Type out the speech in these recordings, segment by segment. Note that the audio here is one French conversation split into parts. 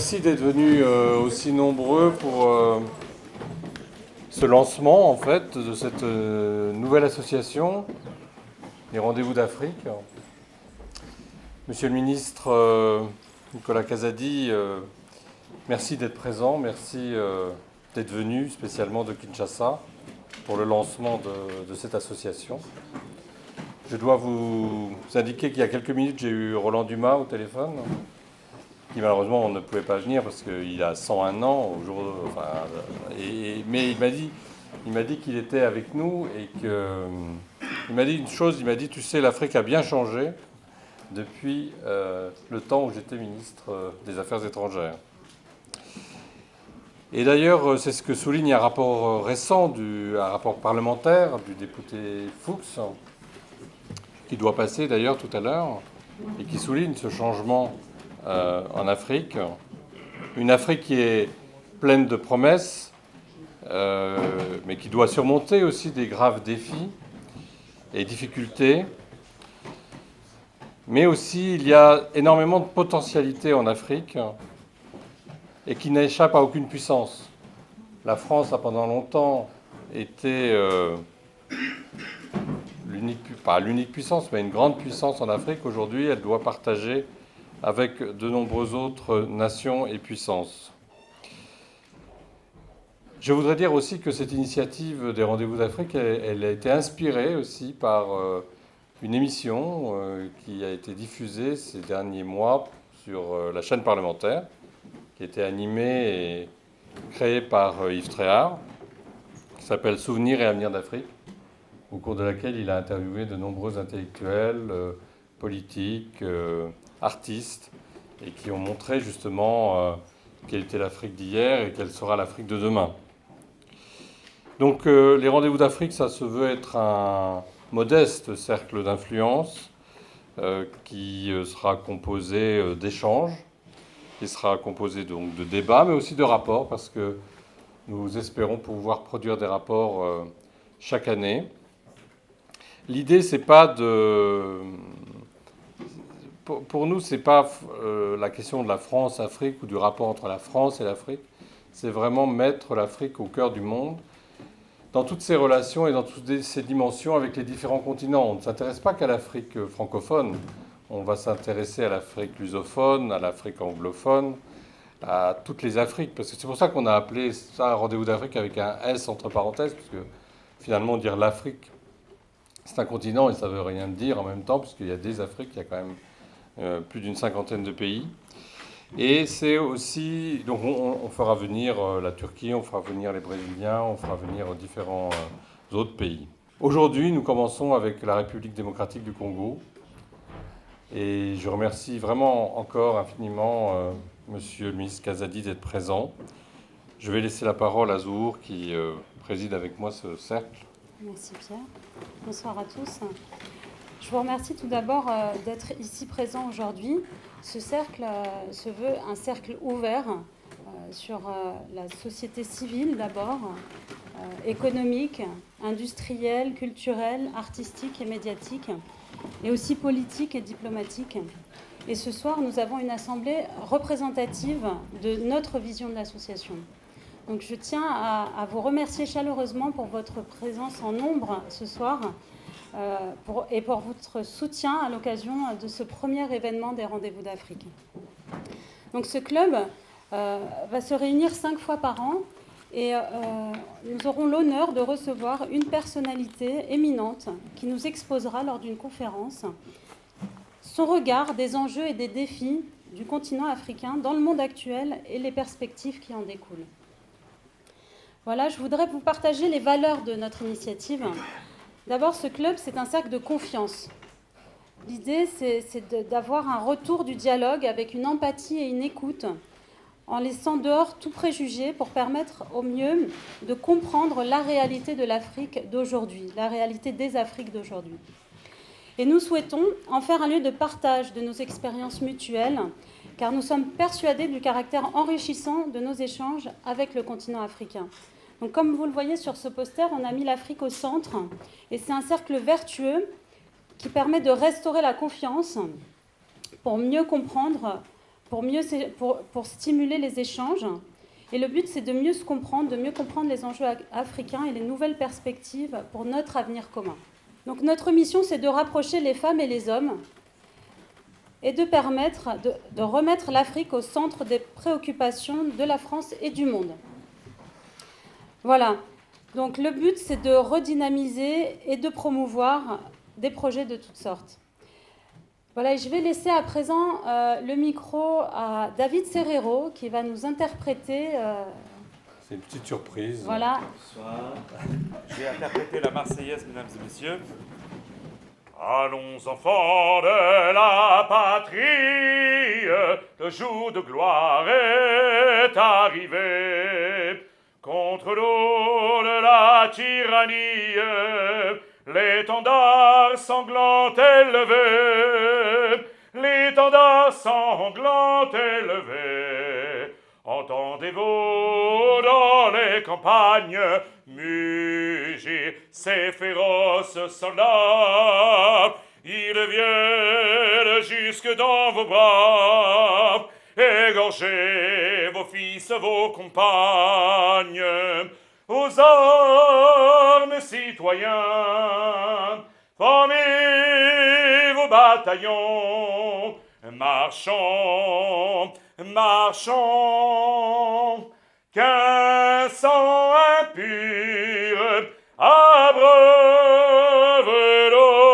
merci d'être venus aussi nombreux pour ce lancement en fait de cette nouvelle association, les Rendez-vous d'Afrique. Monsieur le ministre Nicolas Kazadi, merci d'être présent, merci d'être venu spécialement de Kinshasa pour le lancement de cette association. Je dois vous indiquer qu'il y a quelques minutes, j'ai eu Roland Dumas au téléphone, qui malheureusement ne pouvait pas venir parce qu'il a 101 ans au jour, mais il m'a dit qu'il était avec nous et il m'a dit une chose, il m'a dit, tu sais, l'Afrique a bien changé depuis le temps où j'étais ministre des Affaires étrangères. Et d'ailleurs, c'est ce que souligne un rapport récent, un rapport parlementaire du député Fuchs, qui doit passer d'ailleurs tout à l'heure, et qui souligne ce changement en Afrique. Une Afrique qui est pleine de promesses, mais qui doit surmonter aussi des graves défis et difficultés. Mais aussi, il y a énormément de potentialités en Afrique et qui n'échappent à aucune puissance. La France a pendant longtemps été pas l'unique puissance, mais une grande puissance en Afrique. Aujourd'hui, elle doit partager avec de nombreuses autres nations et puissances. Je voudrais dire aussi que cette initiative des Rendez-vous d'Afrique, elle a été inspirée aussi par une émission qui a été diffusée ces derniers mois sur la chaîne parlementaire, qui a été animée et créée par Yves Tréhard, qui s'appelle Souvenirs et Avenir d'Afrique, au cours de laquelle il a interviewé de nombreux intellectuels, politiques, artistes, et qui ont montré justement quelle était l'Afrique d'hier et quelle sera l'Afrique de demain. Donc les Rendez-vous d'Afrique, ça se veut être un modeste cercle d'influence qui sera composé d'échanges, qui sera composé donc de débats, mais aussi de rapports, parce que nous espérons pouvoir produire des rapports chaque année. L'idée, c'est pas de... Pour nous, c'est pas la question de la France-Afrique ou du rapport entre la France et l'Afrique. C'est vraiment mettre l'Afrique au cœur du monde, dans toutes ses relations et dans toutes ses dimensions avec les différents continents. On ne s'intéresse pas qu'à l'Afrique francophone. On va s'intéresser à l'Afrique lusophone, à l'Afrique anglophone, à toutes les Afriques. Parce que c'est pour ça qu'on a appelé ça Rendez-vous d'Afrique avec un S entre parenthèses, parce que finalement, dire l'Afrique, c'est un continent et ça ne veut rien dire en même temps, puisqu'il y a des Afriques, il y a quand même plus d'une cinquantaine de pays. Et c'est aussi... Donc on fera venir la Turquie, on fera venir les Brésiliens, on fera venir différents autres pays. Aujourd'hui, nous commençons avec la République démocratique du Congo. Et je remercie vraiment encore infiniment Monsieur le ministre Kazadi d'être présent. Je vais laisser la parole à Zour qui préside avec moi ce cercle. Merci Pierre. Bonsoir à tous. Je vous remercie tout d'abord d'être ici présent aujourd'hui. Ce cercle se veut un cercle ouvert sur la société civile d'abord, économique, industrielle, culturelle, artistique et médiatique, et aussi politique et diplomatique. Et ce soir, nous avons une assemblée représentative de notre vision de l'association. Donc je tiens à vous remercier chaleureusement pour votre présence en nombre ce soir et pour votre soutien à l'occasion de ce premier événement des Rendez-vous d'Afrique. Donc ce club va se réunir 5 fois par an et nous aurons l'honneur de recevoir une personnalité éminente qui nous exposera lors d'une conférence son regard des enjeux et des défis du continent africain dans le monde actuel et les perspectives qui en découlent. Voilà, je voudrais vous partager les valeurs de notre initiative. D'abord, ce club, c'est un cercle de confiance. L'idée, c'est d'avoir un retour du dialogue avec une empathie et une écoute, en laissant dehors tout préjugé pour permettre au mieux de comprendre la réalité de l'Afrique d'aujourd'hui, la réalité des Afriques d'aujourd'hui. Et nous souhaitons en faire un lieu de partage de nos expériences mutuelles, car nous sommes persuadés du caractère enrichissant de nos échanges avec le continent africain. Donc, comme vous le voyez sur ce poster, on a mis l'Afrique au centre, et c'est un cercle vertueux qui permet de restaurer la confiance pour mieux comprendre pour stimuler les échanges. Et le but, c'est de mieux se comprendre, de mieux comprendre les enjeux africains et les nouvelles perspectives pour notre avenir commun. Donc notre mission, c'est de rapprocher les femmes et les hommes et de remettre l'Afrique au centre des préoccupations de la France et du monde. Voilà. Donc le but, c'est de redynamiser et de promouvoir des projets de toutes sortes. Voilà, et je vais laisser à présent le micro à David Serrero qui va nous interpréter. C'est une petite surprise. Voilà. Bonsoir. Je vais interpréter la Marseillaise, mesdames et messieurs. Allons, enfants de la patrie, le jour de gloire est arrivé. Contre l'eau de la tyrannie, l'étendard sanglant élevé, l'étendard sanglant élevé. Entendez-vous dans les campagnes mugir ces féroces soldats? Ils viennent jusque dans vos bras, égorger vos fils, vos compagnes. Aux armes, citoyens, formez vos bataillons, marchons, marchons, qu'un sang impur abreuve l'eau.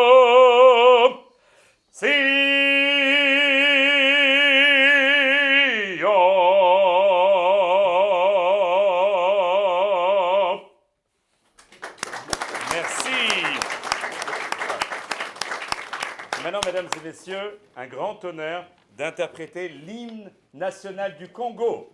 Maintenant, mesdames et messieurs, un grand honneur d'interpréter l'hymne national du Congo.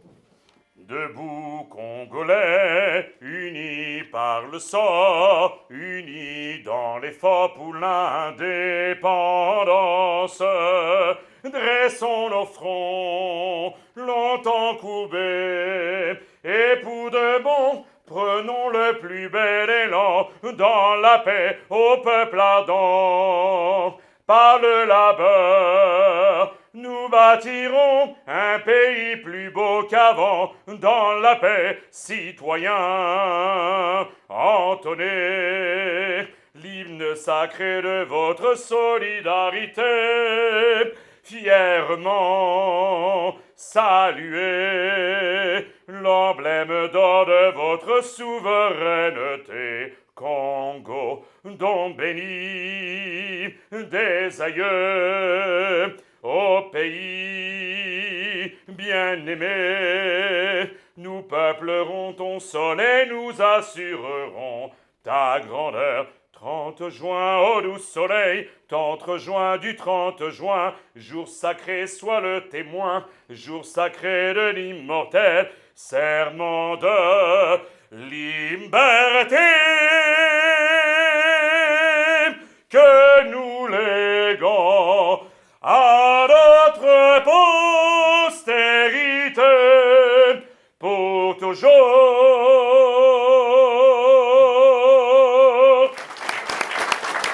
Debout, Congolais, unis par le sang, unis dans l'effort pour l'indépendance. Dressons nos fronts, longtemps courbés, et pour de bon, prenons le plus bel élan dans la paix au peuple ardent. Par le labeur, nous bâtirons un pays plus beau qu'avant, dans la paix, citoyens. Entonnez l'hymne sacré de votre solidarité, fièrement saluez l'emblème d'or de votre souveraineté. Congo, don béni des aïeux, ô pays bien-aimé, nous peuplerons ton sol et nous assurerons ta grandeur. 30 juin, ô doux soleil, 30 juin du 30 juin, jour sacré soit le témoin, jour sacré de l'immortel serment de liberté que nous léguons à notre postérité pour toujours.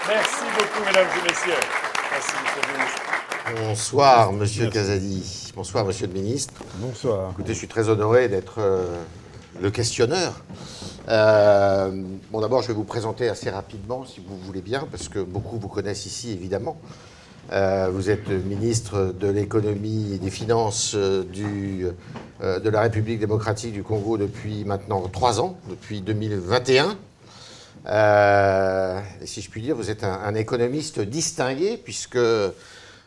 Merci beaucoup, mesdames et messieurs. Merci, monsieur le ministre. Bonsoir, monsieur Kazadi. Bonsoir, monsieur le ministre. Bonsoir. Écoutez, je suis très honoré d'être le questionneur. Bon, d'abord, je vais vous présenter assez rapidement, si vous voulez bien, parce que beaucoup vous connaissent ici, évidemment. Vous êtes ministre de l'économie et des finances de la République démocratique du Congo depuis maintenant 3 ans, depuis 2021. Et si je puis dire, vous êtes un économiste distingué, puisque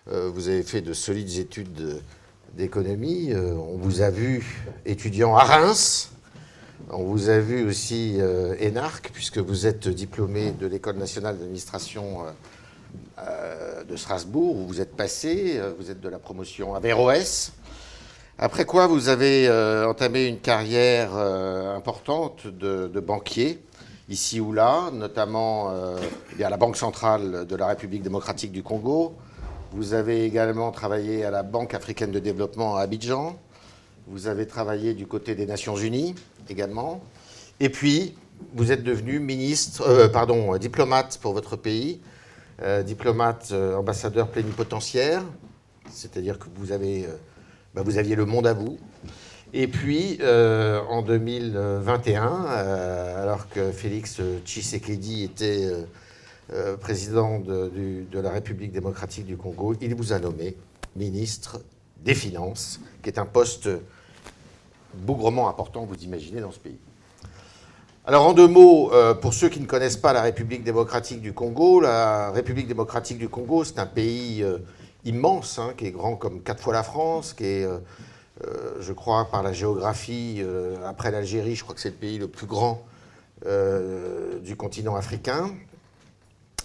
vous avez fait de solides études d'économie. On vous a vu étudiant à Reims. On vous a vu aussi énarque, puisque vous êtes diplômé de l'École nationale d'administration de Strasbourg, où vous êtes passé. Vous êtes de la promotion Averroès. Après quoi, vous avez entamé une carrière importante de banquier, ici ou là, notamment à la Banque centrale de la République démocratique du Congo. Vous avez également travaillé à la Banque africaine de développement à Abidjan. Vous avez travaillé du côté des Nations Unies également. Et puis, vous êtes devenu diplomate pour votre pays, diplomate ambassadeur plénipotentiaire, c'est-à-dire que vous avez vous aviez le monde à vous. Et puis, en 2021, alors que Félix Tshisekedi était président de la République démocratique du Congo, il vous a nommé ministre des Finances, qui est un poste bougrement important, vous imaginez, dans ce pays. Alors, en 2 mots, pour ceux qui ne connaissent pas la République démocratique du Congo, la République démocratique du Congo, c'est un pays immense, hein, qui est grand comme 4 fois la France, qui est, je crois, par la géographie, après l'Algérie, je crois que c'est le pays le plus grand du continent africain.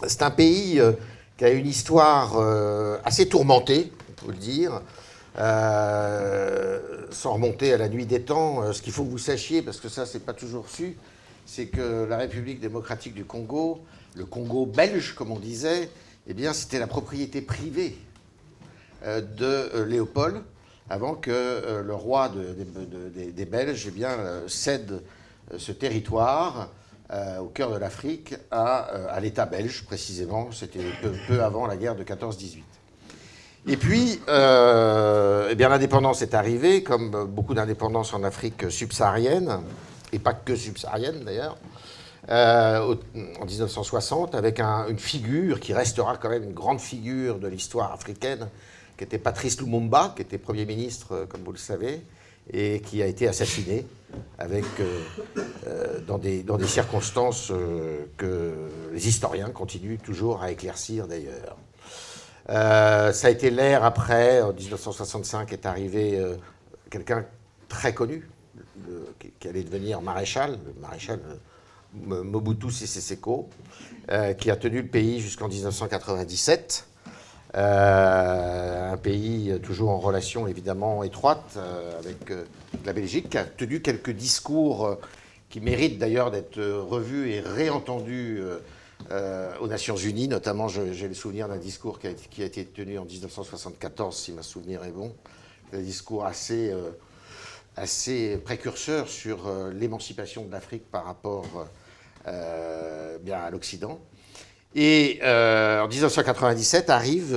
C'est un pays qui a une histoire assez tourmentée, on peut le dire, sans remonter à la nuit des temps. Ce qu'il faut que vous sachiez, parce que ça, c'est pas toujours su, c'est que la République démocratique du Congo, le Congo belge, comme on disait, eh bien, c'était la propriété privée de Léopold, avant que le roi des Belges eh bien, cède ce territoire au cœur de l'Afrique à l'État belge, précisément. C'était peu avant la guerre de 14-18. Et puis, eh bien, l'indépendance est arrivée, comme beaucoup d'indépendances en Afrique subsaharienne, et pas que subsaharienne d'ailleurs, en 1960, avec une figure qui restera quand même une grande figure de l'histoire africaine, qui était Patrice Lumumba, qui était Premier ministre, comme vous le savez, et qui a été assassiné dans des circonstances que les historiens continuent toujours à éclaircir d'ailleurs. Ça a été l'ère après, en 1965, est arrivé quelqu'un très connu, qui allait devenir maréchal, le maréchal Mobutu Sese Seko, qui a tenu le pays jusqu'en 1997. Un pays toujours en relation évidemment étroite avec la Belgique, qui a tenu quelques discours qui méritent d'ailleurs d'être revus et réentendus aux Nations Unies. Notamment, j'ai le souvenir d'un discours qui a été tenu en 1974, si ma souvenir est bon. Un discours assez précurseur sur l'émancipation de l'Afrique par rapport bien à l'Occident. Et en 1997 arrive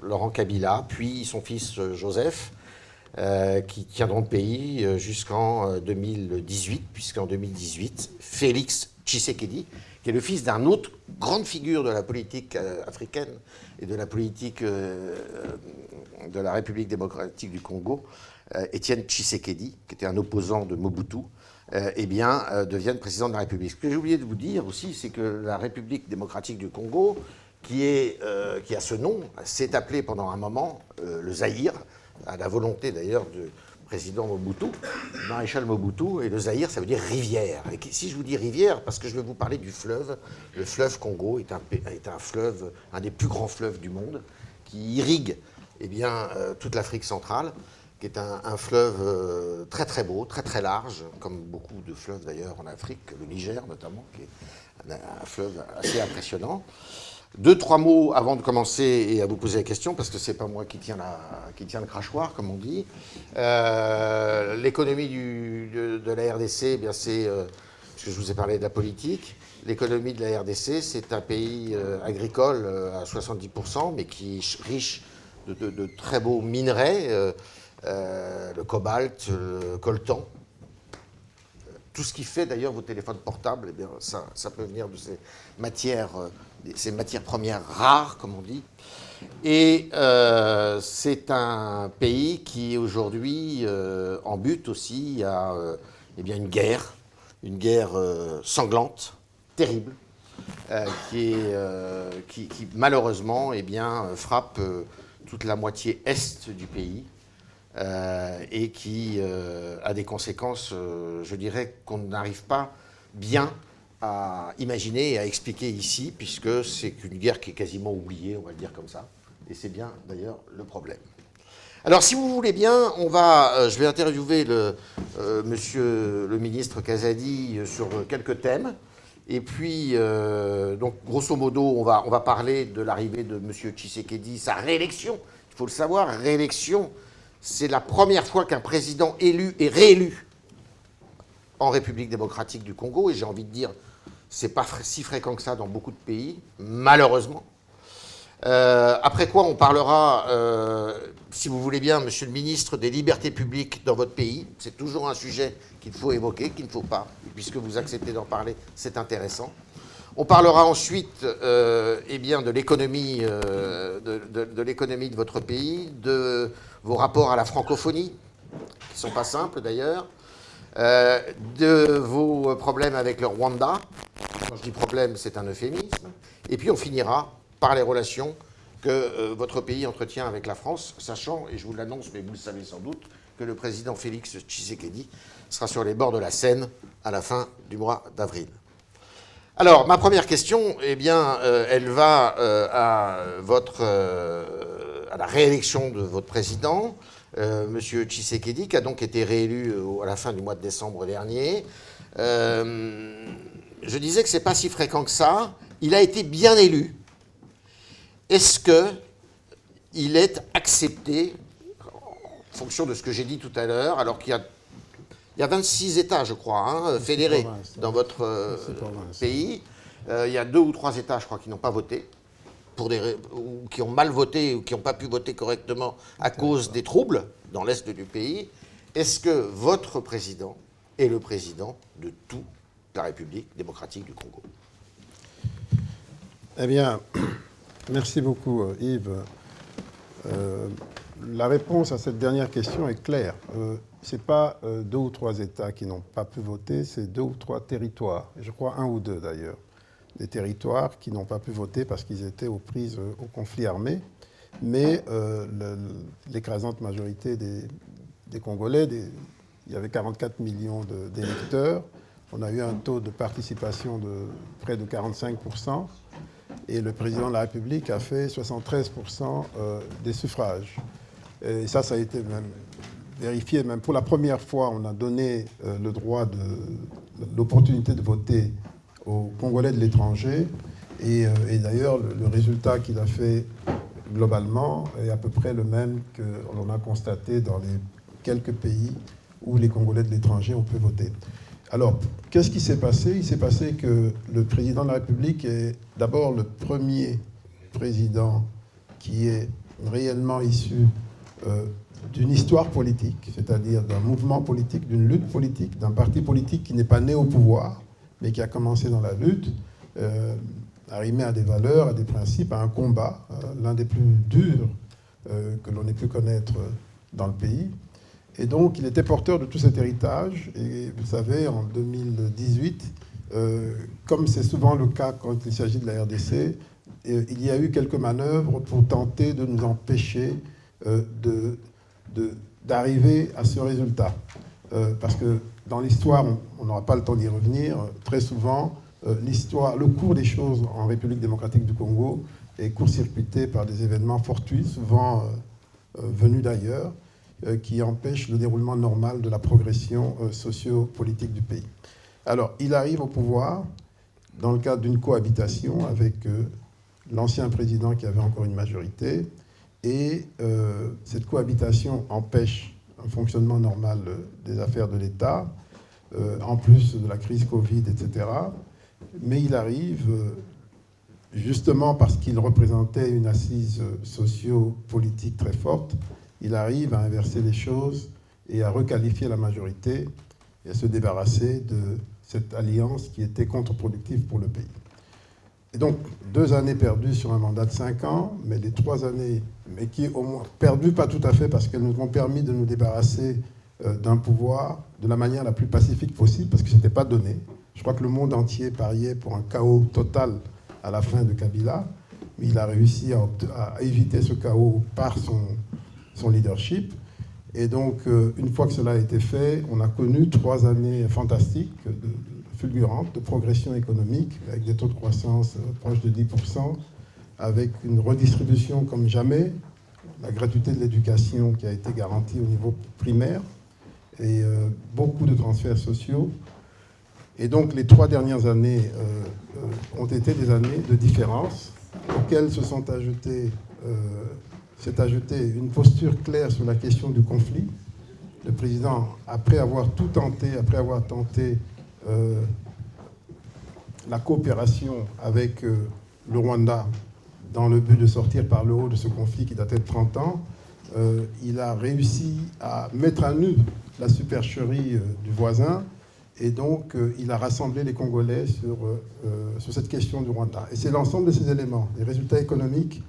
Laurent Kabila, puis son fils Joseph, qui tiendront le pays jusqu'en 2018, puisqu'en 2018, Félix Tshisekedi, qui est le fils d'un autre grande figure de la politique africaine et de la politique de la République démocratique du Congo, Étienne Tshisekedi, qui était un opposant de Mobutu, deviennent président de la République. Ce que j'ai oublié de vous dire aussi, c'est que la République démocratique du Congo, qui a ce nom, s'est appelée pendant un moment le Zaïre, à la volonté d'ailleurs du président Mobutu, maréchal Mobutu, et le Zaïre, ça veut dire rivière. Et si je vous dis rivière, parce que je vais vous parler du fleuve, le fleuve Congo est un fleuve, un des plus grands fleuves du monde, qui irrigue toute l'Afrique centrale, qui est un fleuve très très beau, très très large, comme beaucoup de fleuves d'ailleurs en Afrique, le Niger notamment, qui est un fleuve assez impressionnant. 2-3 mots avant de commencer et à vous poser la question, parce que c'est pas moi qui tiens le crachoir, comme on dit. L'économie de la RDC, eh bien c'est, parce que je vous ai parlé de la politique, l'économie de la RDC, c'est un pays agricole à 70%, mais qui est riche de très beaux minerais, le cobalt, le coltan. Tout ce qui fait d'ailleurs vos téléphones portables, eh bien, ça peut venir de ces matières premières rares, comme on dit. Et c'est un pays qui aujourd'hui embute aussi à une guerre sanglante, terrible, qui malheureusement frappe toute la moitié est du pays. Et qui a des conséquences, je dirais, qu'on n'arrive pas bien à imaginer et à expliquer ici, puisque c'est une guerre qui est quasiment oubliée, on va le dire comme ça. Et c'est bien, d'ailleurs, le problème. Alors, si vous voulez bien, je vais interviewer monsieur le ministre Kazadi sur quelques thèmes. Et puis, donc, grosso modo, on va parler de l'arrivée de monsieur Tshisekedi, sa réélection. Il faut le savoir, réélection. C'est la première fois qu'un président élu est réélu en République démocratique du Congo. Et j'ai envie de dire, c'est pas si fréquent que ça dans beaucoup de pays, malheureusement. Après quoi, on parlera, si vous voulez bien, monsieur le ministre, des libertés publiques dans votre pays. C'est toujours un sujet qu'il faut évoquer, qu'il ne faut pas, puisque vous acceptez d'en parler, c'est intéressant. On parlera ensuite eh bien, de l'économie de l'économie de votre pays, de vos rapports à la francophonie, qui ne sont pas simples d'ailleurs, de vos problèmes avec le Rwanda. Quand je dis problème, c'est un euphémisme. Et puis on finira par les relations que votre pays entretient avec la France, sachant, et je vous l'annonce, mais vous le savez sans doute, que le président Félix Tshisekedi sera sur les bords de la Seine à la fin du mois d'avril. Alors, ma première question, eh bien, elle va à la réélection de votre président, M. Tshisekedi, qui a donc été réélu à la fin du mois de décembre dernier. Je disais que ce n'est pas si fréquent que ça. Il a été bien élu. Est-ce qu'il est accepté, en fonction de ce que j'ai dit tout à l'heure, alors qu'il y a 26 États, je crois, fédérés dans votre pays. Il y a 2 ou 3 États, je crois, qui n'ont pas voté, ou qui ont mal voté, ou qui n'ont pas pu voter correctement à cause des troubles dans l'Est du pays. Est-ce que votre président est le président de toute la République démocratique du Congo? Eh bien, merci beaucoup, Yves. La réponse à cette dernière question est claire. Ce n'est pas 2 ou 3 États qui n'ont pas pu voter, c'est 2 ou 3 territoires, je crois 1 ou 2 d'ailleurs, des territoires qui n'ont pas pu voter parce qu'ils étaient aux prises au conflit armé, mais l'écrasante majorité des Congolais, il y avait 44 millions d'électeurs, on a eu un taux de participation de près de 45%, et le président de la République a fait 73% des suffrages. Et ça a été même vérifié. Même pour la première fois, on a donné le droit, l'opportunité de voter aux Congolais de l'étranger. Et d'ailleurs, le résultat qu'il a fait globalement est à peu près le même que l'on a constaté dans les quelques pays où les Congolais de l'étranger ont pu voter. Alors, qu'est-ce qui s'est passé? Il s'est passé que le président de la République est d'abord le premier président qui est réellement issu d'une histoire politique, c'est-à-dire d'un mouvement politique, d'une lutte politique, d'un parti politique qui n'est pas né au pouvoir, mais qui a commencé dans la lutte, arrimé à des valeurs, à des principes, à un combat, l'un des plus durs que l'on ait pu connaître dans le pays. Et donc, il était porteur de tout cet héritage. Et vous savez, en 2018, comme c'est souvent le cas quand il s'agit de la RDC, il y a eu quelques manœuvres pour tenter de nous empêcher d'arriver à ce résultat. Parce que dans l'histoire, on n'aura pas le temps d'y revenir, très souvent, le cours des choses en République démocratique du Congo est court-circuité par des événements fortuits, souvent venus d'ailleurs, qui empêchent le déroulement normal de la progression socio-politique du pays. Alors, il arrive au pouvoir dans le cadre d'une cohabitation avec l'ancien président qui avait encore une majorité, et cette cohabitation empêche un fonctionnement normal des affaires de l'État, en plus de la crise Covid, etc. Mais il arrive, justement parce qu'il représentait une assise socio-politique très forte, il arrive à inverser les choses et à requalifier la majorité et à se débarrasser de cette alliance qui était contre-productive pour le pays. Et donc, 2 années perdues sur un mandat de 5 ans, mais les 3 années, mais qui au moins perdues, pas tout à fait, parce qu'elles nous ont permis de nous débarrasser d'un pouvoir de la manière la plus pacifique possible, parce que ce n'était pas donné. Je crois que le monde entier pariait pour un chaos total à la fin de Kabila, mais il a réussi à éviter ce chaos par son leadership. Et donc, une fois que cela a été fait, on a connu 3 années fantastiques, fulgurantes, de progression économique, avec des taux de croissance proches de 10%, avec une redistribution comme jamais, la gratuité de l'éducation qui a été garantie au niveau primaire, et beaucoup de transferts sociaux. Et donc, les 3 dernières années ont été des années de différence, auxquelles s'est ajoutée une posture claire sur la question du conflit. Le président, après avoir tenté la coopération avec le Rwanda dans le but de sortir par le haut de ce conflit qui datait de 30 ans, il a réussi à mettre à nu la supercherie du voisin, et donc il a rassemblé les Congolais sur cette question du Rwanda. Et c'est l'ensemble de ces éléments, les résultats économiques,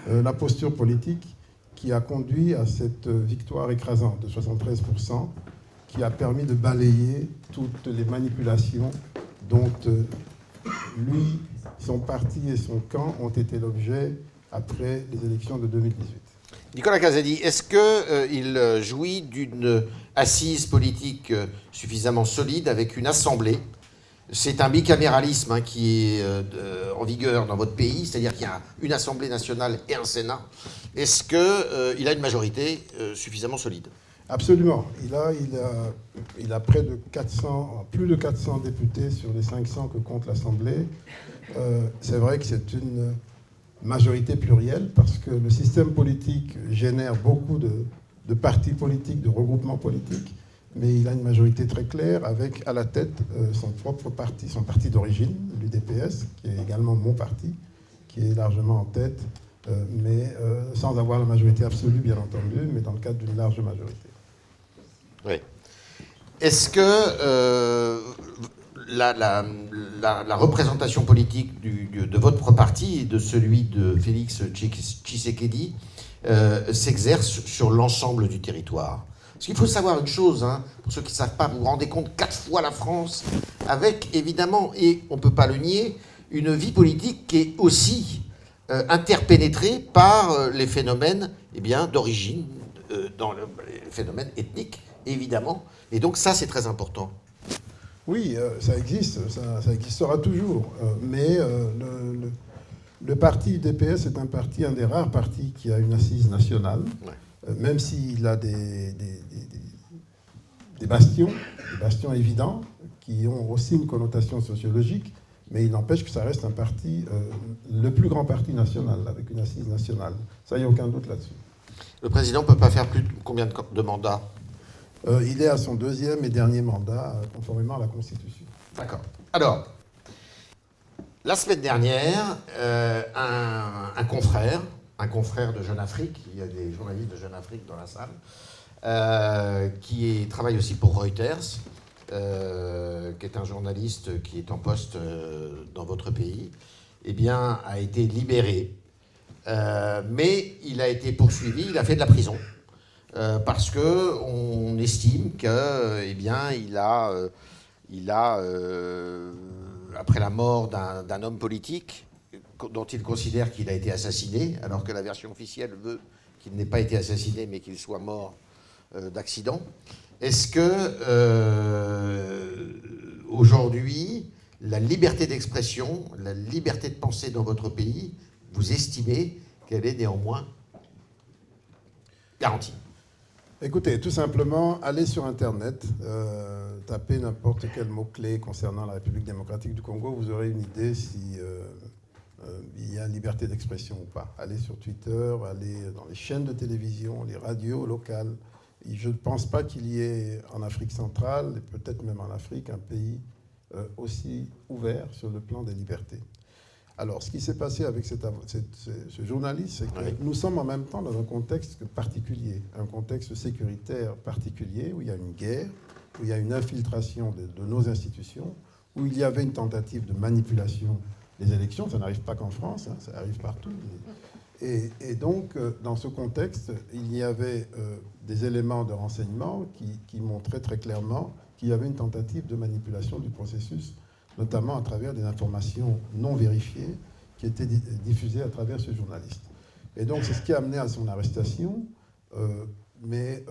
la posture politique, qui a conduit à cette victoire écrasante de 73%, qui a permis de balayer toutes les manipulations dont lui, son parti et son camp ont été l'objet après les élections de 2018. Nicolas Casadi, est-ce qu'il jouit d'une assise politique suffisamment solide avec une assemblée? C'est un bicaméralisme qui est en vigueur dans votre pays, c'est-à-dire qu'il y a une Assemblée nationale et un Sénat. Est-ce qu'il a une majorité suffisamment solide? Absolument. Il a plus de 400 députés sur les 500 que compte l'Assemblée. C'est vrai que c'est une majorité plurielle parce que le système politique génère beaucoup de partis politiques, de regroupements politiques, mais il a une majorité très claire avec à la tête son propre parti, son parti d'origine, l'UDPS, qui est également mon parti, qui est largement en tête, mais sans avoir la majorité absolue, bien entendu, mais dans le cadre d'une large majorité. Oui. Est-ce que la représentation politique de votre parti et de celui de Félix Tshisekedi s'exerce sur l'ensemble du territoire? Parce qu'il faut savoir une chose, pour ceux qui ne savent pas, vous vous rendez compte, 4 fois la France, avec évidemment, et on ne peut pas le nier, une vie politique qui est aussi interpénétrée par les phénomènes d'origine, dans les phénomènes ethniques, évidemment. Et donc ça, c'est très important. Oui, ça existe, ça existera toujours. Mais le parti UDPS est un des rares partis qui a une assise nationale, même s'il a des bastions évidents, qui ont aussi une connotation sociologique, mais il n'empêche que ça reste un parti, le plus grand parti national, avec une assise nationale. Ça, il n'y a aucun doute là-dessus. Le président ne peut pas faire plus de combien de mandats? Il est à son 2e et dernier mandat, conformément à la Constitution. D'accord. Alors, la semaine dernière, un confrère de Jeune Afrique, il y a des journalistes de Jeune Afrique dans la salle, qui travaille aussi pour Reuters, qui est un journaliste qui est en poste dans votre pays, a été libéré. Mais il a été poursuivi, il a fait de la prison. Parce qu'on estime qu'il a, après la mort d'un homme politique dont il considère qu'il a été assassiné, alors que la version officielle veut qu'il n'ait pas été assassiné, mais qu'il soit mort d'accident. Est-ce que aujourd'hui, la liberté d'expression, la liberté de penser dans votre pays, vous estimez qu'elle est néanmoins garantie? Écoutez, tout simplement, allez sur Internet, tapez n'importe quel mot-clé concernant la République démocratique du Congo, vous aurez une idée si il y a liberté d'expression ou pas. Allez sur Twitter, allez dans les chaînes de télévision, les radios locales. Et je ne pense pas qu'il y ait en Afrique centrale, et peut-être même en Afrique, un pays aussi ouvert sur le plan des libertés. Alors, ce qui s'est passé avec ce journaliste, c'est que nous sommes en même temps dans un contexte particulier, un contexte sécuritaire particulier, où il y a une guerre, où il y a une infiltration de nos institutions, où il y avait une tentative de manipulation des élections. Ça n'arrive pas qu'en France, ça arrive partout. Et donc, dans ce contexte, il y avait des éléments de renseignement qui montraient très clairement qu'il y avait une tentative de manipulation du processus, notamment à travers des informations non vérifiées qui étaient diffusées à travers ce journaliste. Et donc, c'est ce qui a amené à son arrestation, mais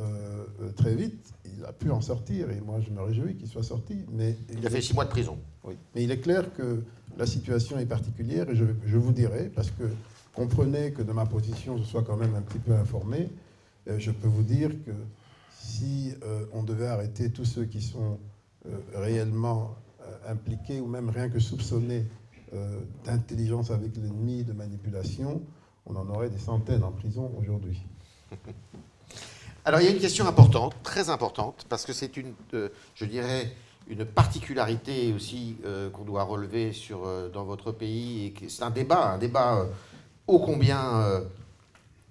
très vite, il a pu en sortir, et moi, je me réjouis qu'il soit sorti. Mais il a fait 6 mois de prison. Oui. Mais il est clair que la situation est particulière, et je vous dirai, parce que comprenez que de ma position, je sois quand même un petit peu informé, je peux vous dire que si on devait arrêter tous ceux qui sont réellement impliqués ou même rien que soupçonnés d'intelligence avec l'ennemi, de manipulation, on en aurait des centaines en prison aujourd'hui. Alors il y a une question importante, très importante, parce que c'est je dirais, une particularité aussi qu'on doit relever dans votre pays. Et c'est un débat ô combien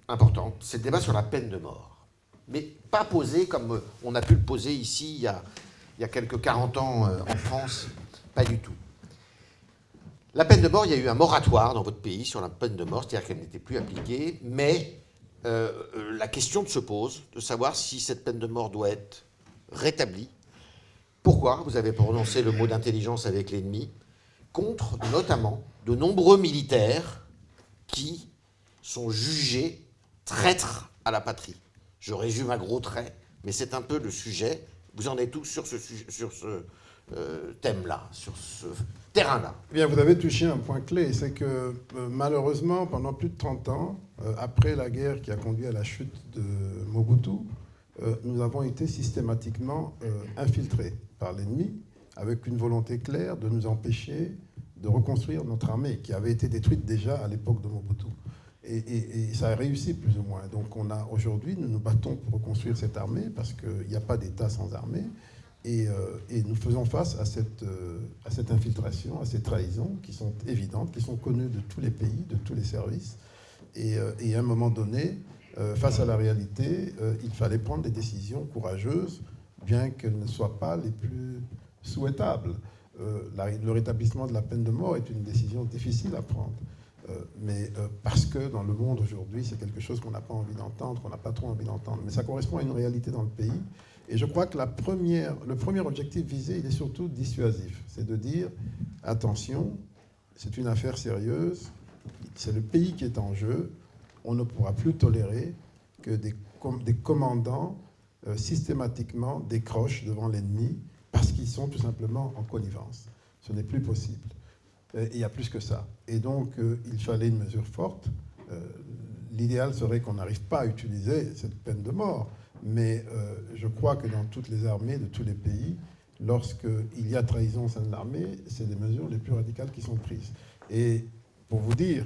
importante. C'est le débat sur la peine de mort. Mais pas posé comme on a pu le poser ici il y a quelques 40 ans en France. Pas du tout. La peine de mort, il y a eu un moratoire dans votre pays sur la peine de mort, c'est-à-dire qu'elle n'était plus appliquée, mais la question se pose de savoir si cette peine de mort doit être rétablie. Pourquoi vous avez prononcé le mot d'intelligence avec l'ennemi, contre notamment de nombreux militaires qui sont jugés traîtres à la patrie. Je résume à gros traits, mais c'est un peu le sujet. Vous en êtes tous sur ce thème-là, sur ce terrain-là. Bien, vous avez touché un point clé, c'est que malheureusement, pendant plus de 30 ans, après la guerre qui a conduit à la chute de Mobutu, nous avons été systématiquement infiltrés par l'ennemi, avec une volonté claire de nous empêcher de reconstruire notre armée, qui avait été détruite déjà à l'époque de Mobutu. Et ça a réussi plus ou moins. Donc aujourd'hui, nous nous battons pour reconstruire cette armée, parce qu'il n'y a pas d'État sans armée. Et nous faisons face à cette infiltration, à ces trahisons qui sont évidentes, qui sont connues de tous les pays, de tous les services. Et à un moment donné, face à la réalité, il fallait prendre des décisions courageuses, bien qu'elles ne soient pas les plus souhaitables. Le rétablissement de la peine de mort est une décision difficile à prendre. Mais parce que dans le monde aujourd'hui, c'est quelque chose qu'on n'a pas envie d'entendre, qu'on n'a pas trop envie d'entendre. Mais ça correspond à une réalité dans le pays. Et je crois que le premier objectif visé, il est surtout dissuasif. C'est de dire, attention, c'est une affaire sérieuse, c'est le pays qui est en jeu, on ne pourra plus tolérer que des commandants systématiquement décrochent devant l'ennemi parce qu'ils sont tout simplement en connivence. Ce n'est plus possible. Il y a plus que ça. Et donc, il fallait une mesure forte. L'idéal serait qu'on n'arrive pas à utiliser cette peine de mort. Mais je crois que dans toutes les armées de tous les pays, lorsqu'il y a trahison au sein de l'armée, c'est des mesures les plus radicales qui sont prises. Et pour vous dire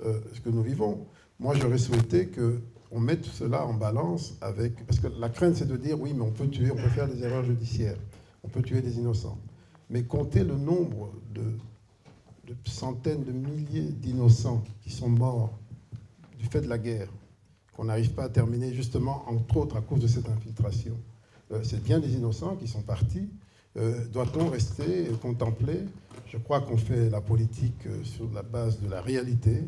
ce que nous vivons, moi j'aurais souhaité qu'on mette cela en balance avec... Parce que la crainte, c'est de dire, oui, mais on peut tuer, on peut faire des erreurs judiciaires, on peut tuer des innocents. Mais compter le nombre de centaines de milliers d'innocents qui sont morts du fait de la guerre, qu'on n'arrive pas à terminer, justement, entre autres, à cause de cette infiltration. C'est bien des innocents qui sont partis. Doit-on rester contempler? Je crois qu'on fait la politique sur la base de la réalité,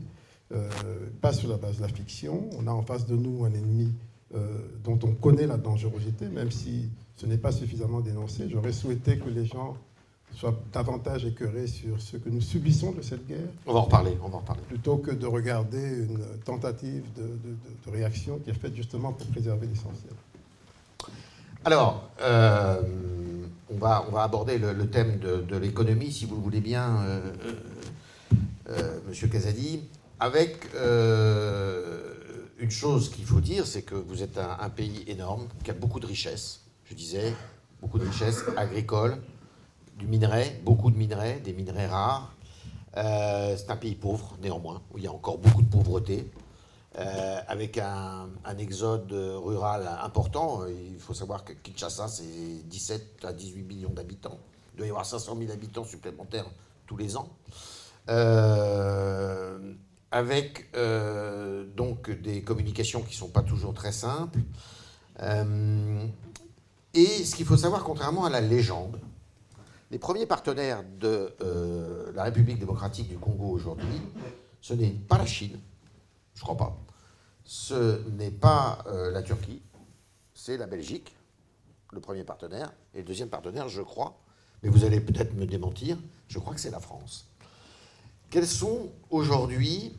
pas sur la base de la fiction. On a en face de nous un ennemi dont on connaît la dangerosité, même si ce n'est pas suffisamment dénoncé. J'aurais souhaité que les gens soient davantage écœurés sur ce que nous subissons de cette guerre. On va en reparler, Plutôt que de regarder une tentative de réaction qui est faite justement pour préserver l'essentiel. Alors, on va aborder le thème de l'économie, si vous le voulez bien, Monsieur Casady, avec une chose qu'il faut dire, c'est que vous êtes un pays énorme, qui a beaucoup de richesses, je disais, beaucoup de richesses agricoles, du minerai, beaucoup de minerais, des minerais rares. C'est un pays pauvre, néanmoins, où il y a encore beaucoup de pauvreté, avec un exode rural important. Il faut savoir que Kinshasa, c'est 17 à 18 millions d'habitants. Il doit y avoir 500 000 habitants supplémentaires tous les ans. Avec donc des communications qui ne sont pas toujours très simples. Et ce qu'il faut savoir, contrairement à la légende, les premiers partenaires de la République démocratique du Congo aujourd'hui, ce n'est pas la Chine, je ne crois pas. Ce n'est pas la Turquie, c'est la Belgique, le premier partenaire. Et le deuxième partenaire, je crois, mais vous allez peut-être me démentir, je crois que c'est la France. Quels sont aujourd'hui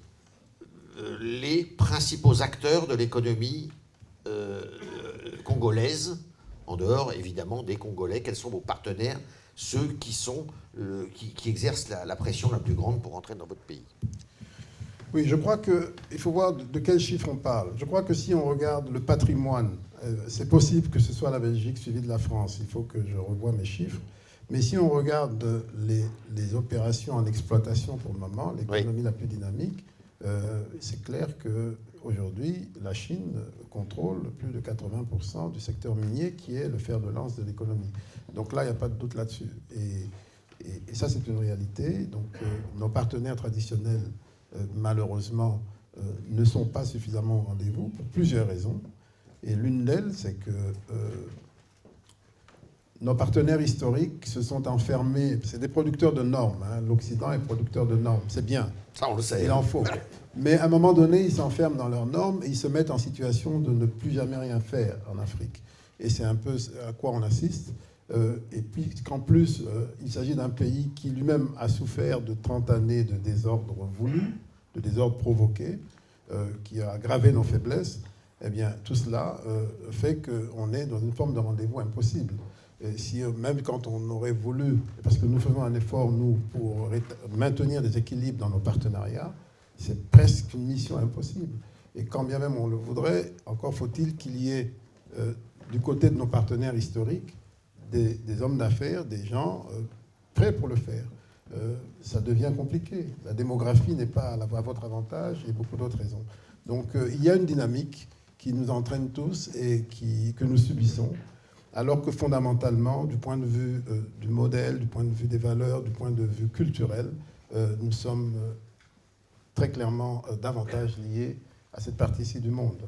les principaux acteurs de l'économie congolaise, en dehors évidemment des Congolais? Quels sont vos partenaires, ceux qui exercent la pression la plus grande pour entrer dans votre pays? Oui, je crois qu'il faut voir de quels chiffres on parle. Je crois que si on regarde le patrimoine, c'est possible que ce soit la Belgique suivie de la France. Il faut que je revoie mes chiffres. Mais si on regarde les opérations en exploitation pour le moment, l'économie la plus dynamique, c'est clair qu'aujourd'hui, la Chine contrôle plus de 80% du secteur minier, qui est le fer de lance de l'économie. Donc là, il n'y a pas de doute là-dessus. Et ça, c'est une réalité. Donc nos partenaires traditionnels, malheureusement, ne sont pas suffisamment au rendez-vous pour plusieurs raisons. Et l'une d'elles, c'est que nos partenaires historiques se sont enfermés. C'est des producteurs de normes. Hein. L'Occident est producteur de normes. C'est bien. Ça, on le sait. Il en faut. Mais à un moment donné, ils s'enferment dans leurs normes et ils se mettent en situation de ne plus jamais rien faire en Afrique. Et c'est un peu à quoi on assiste. Et puis qu'en plus, il s'agit d'un pays qui lui-même a souffert de 30 années de désordre voulu, de désordre provoqué, qui a aggravé nos faiblesses. Eh bien, tout cela fait qu'on est dans une forme de rendez-vous impossible. Et si, même quand on aurait voulu, parce que nous faisons un effort, nous, pour maintenir des équilibres dans nos partenariats, c'est presque une mission impossible. Et quand bien même on le voudrait, encore faut-il qu'il y ait, du côté de nos partenaires historiques, des hommes d'affaires, des gens prêts pour le faire. Ça devient compliqué. La démographie n'est pas à votre avantage et beaucoup d'autres raisons. Donc il y a une dynamique qui nous entraîne tous et que nous subissons, alors que fondamentalement, du point de vue du modèle, du point de vue des valeurs, du point de vue culturel, nous sommes très clairement davantage liés à cette partie-ci du monde.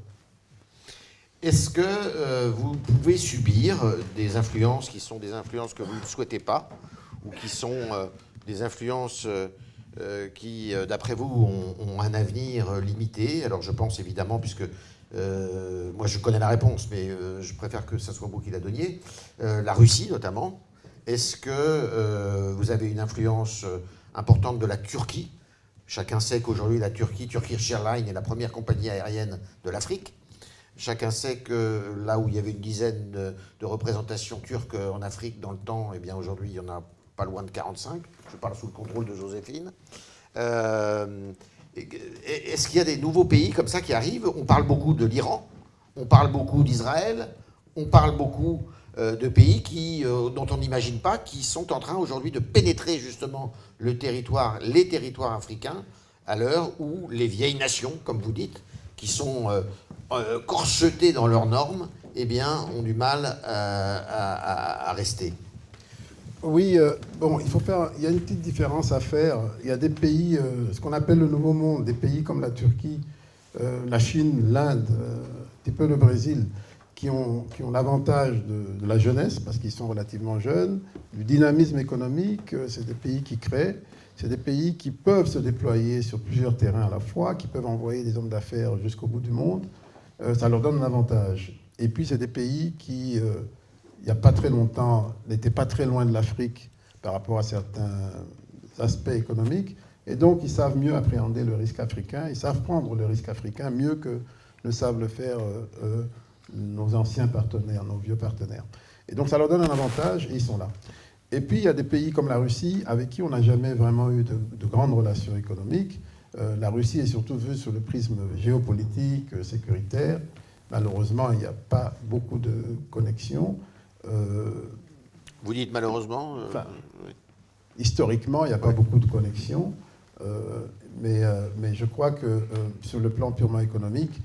Est-ce que vous pouvez subir des influences qui sont des influences que vous ne souhaitez pas, ou qui sont des influences qui, d'après vous, ont un avenir limité? Alors je pense évidemment, puisque moi je connais la réponse, mais je préfère que ce soit vous qui la donniez, la Russie notamment. Est-ce que vous avez une influence importante de la Turquie? Chacun sait qu'aujourd'hui la Turkish Airlines est la première compagnie aérienne de l'Afrique. Chacun sait que là où il y avait une dizaine de représentations turques en Afrique dans le temps, eh bien aujourd'hui il y en a pas loin de 45. Je parle sous le contrôle de Joséphine. Est-ce qu'il y a des nouveaux pays comme ça qui arrivent? On parle beaucoup de l'Iran, on parle beaucoup d'Israël, on parle beaucoup de pays dont on n'imagine pas, qui sont en train aujourd'hui de pénétrer justement les territoires africains, à l'heure où les vieilles nations, comme vous dites, qui sont corsetées dans leurs normes, eh bien, ont du mal à rester. Oui, bon, il y a une petite différence à faire. Il y a des pays, ce qu'on appelle le Nouveau Monde, des pays comme la Turquie, la Chine, l'Inde, un petit peu le Brésil, qui ont l'avantage de la jeunesse, parce qu'ils sont relativement jeunes, du dynamisme économique, c'est des pays qui créent, c'est des pays qui peuvent se déployer sur plusieurs terrains à la fois, qui peuvent envoyer des hommes d'affaires jusqu'au bout du monde, ça leur donne un avantage. Et puis c'est des pays qui, il n'y a pas très longtemps, n'étaient pas très loin de l'Afrique par rapport à certains aspects économiques, et donc ils savent mieux appréhender le risque africain, ils savent prendre le risque africain mieux que ne savent le faire nos anciens partenaires, nos vieux partenaires. Et donc ça leur donne un avantage et ils sont là. Et puis il y a des pays comme la Russie avec qui on n'a jamais vraiment eu de grandes relations économiques. La Russie est surtout vue sur le prisme géopolitique, sécuritaire. Malheureusement, il n'y a pas beaucoup de connexions. Vous dites malheureusement Enfin, historiquement, il n'y a pas beaucoup de connexions. Mais je crois que sur le plan purement économique,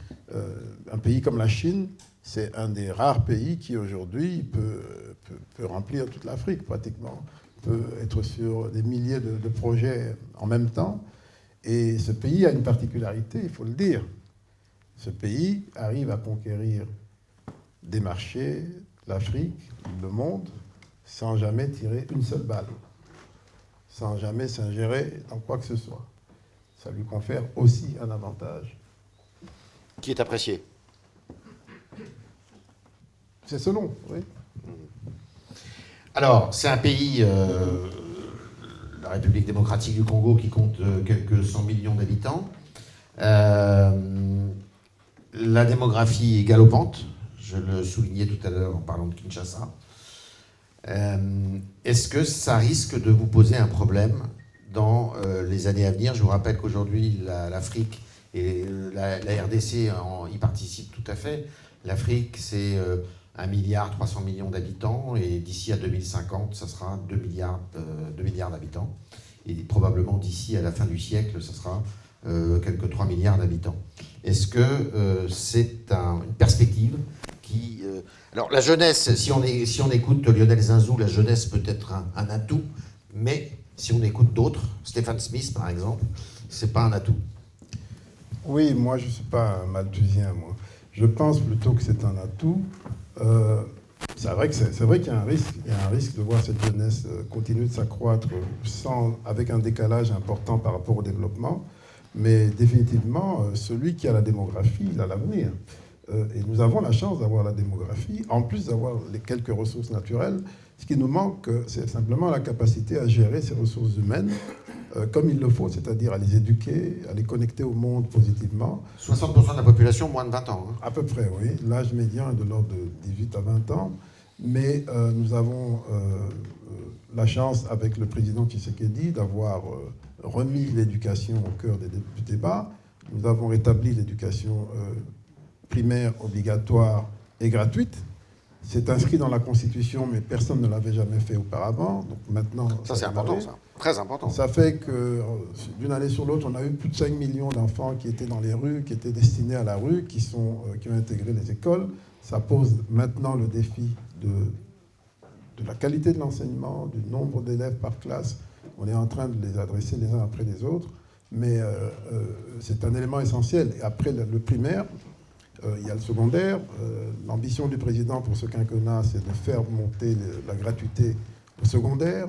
un pays comme la Chine, c'est un des rares pays qui aujourd'hui peut remplir toute l'Afrique pratiquement, peut être sur des milliers de projets en même temps. Et ce pays a une particularité, il faut le dire. Ce pays arrive à conquérir des marchés, l'Afrique, le monde, sans jamais tirer une seule balle, sans jamais s'ingérer dans quoi que ce soit. Ça lui confère aussi un avantage. qui est apprécié. C'est selon, oui. Alors, c'est un pays, la République démocratique du Congo, qui compte quelques 100 millions d'habitants. La démographie est galopante, je le soulignais tout à l'heure en parlant de Kinshasa. Est-ce que ça risque de vous poser un problème dans les années à venir? Je vous rappelle qu'aujourd'hui, l'Afrique et la RDC y participent tout à fait. L'Afrique, c'est 1,3 milliard d'habitants, et d'ici à 2050, ça sera 2 milliards d'habitants. Et probablement d'ici à la fin du siècle, ça sera quelques 3 milliards d'habitants. Est-ce que c'est une perspective qui... Alors la jeunesse, si on écoute Lionel Zinsou, la jeunesse peut être un atout, mais si on écoute d'autres, Stéphane Smith par exemple, c'est pas un atout. Oui, moi je ne suis pas un malthusien, moi. Je pense plutôt que c'est un atout. C'est vrai qu'il y a un risque. Il y a un risque de voir cette jeunesse continuer de s'accroître avec un décalage important par rapport au développement. Mais définitivement, celui qui a la démographie, il a l'avenir. Et nous avons la chance d'avoir la démographie, en plus d'avoir les quelques ressources naturelles. Ce qui nous manque, c'est simplement la capacité à gérer ces ressources humaines comme il le faut, c'est-à-dire à les éduquer, à les connecter au monde positivement. 60% de la population, moins de 20 ans. Hein. À peu près, oui. L'âge médian est de l'ordre de 18 à 20 ans. Mais nous avons la chance, avec le président Tshisekedi, d'avoir remis l'éducation au cœur du débat. Nous avons rétabli l'éducation primaire obligatoire et gratuite. C'est inscrit dans la Constitution, mais personne ne l'avait jamais fait auparavant. Donc maintenant, ça c'est important, ça. Très important. Ça fait que d'une année sur l'autre, on a eu plus de 5 millions d'enfants qui étaient dans les rues, qui étaient destinés à la rue, qui ont intégré les écoles. Ça pose maintenant le défi de la qualité de l'enseignement, du nombre d'élèves par classe. On est en train de les adresser les uns après les autres, mais c'est un élément essentiel. Et après le primaire, il y a le secondaire. L'ambition du président pour ce quinquennat, c'est de faire monter la gratuité au secondaire,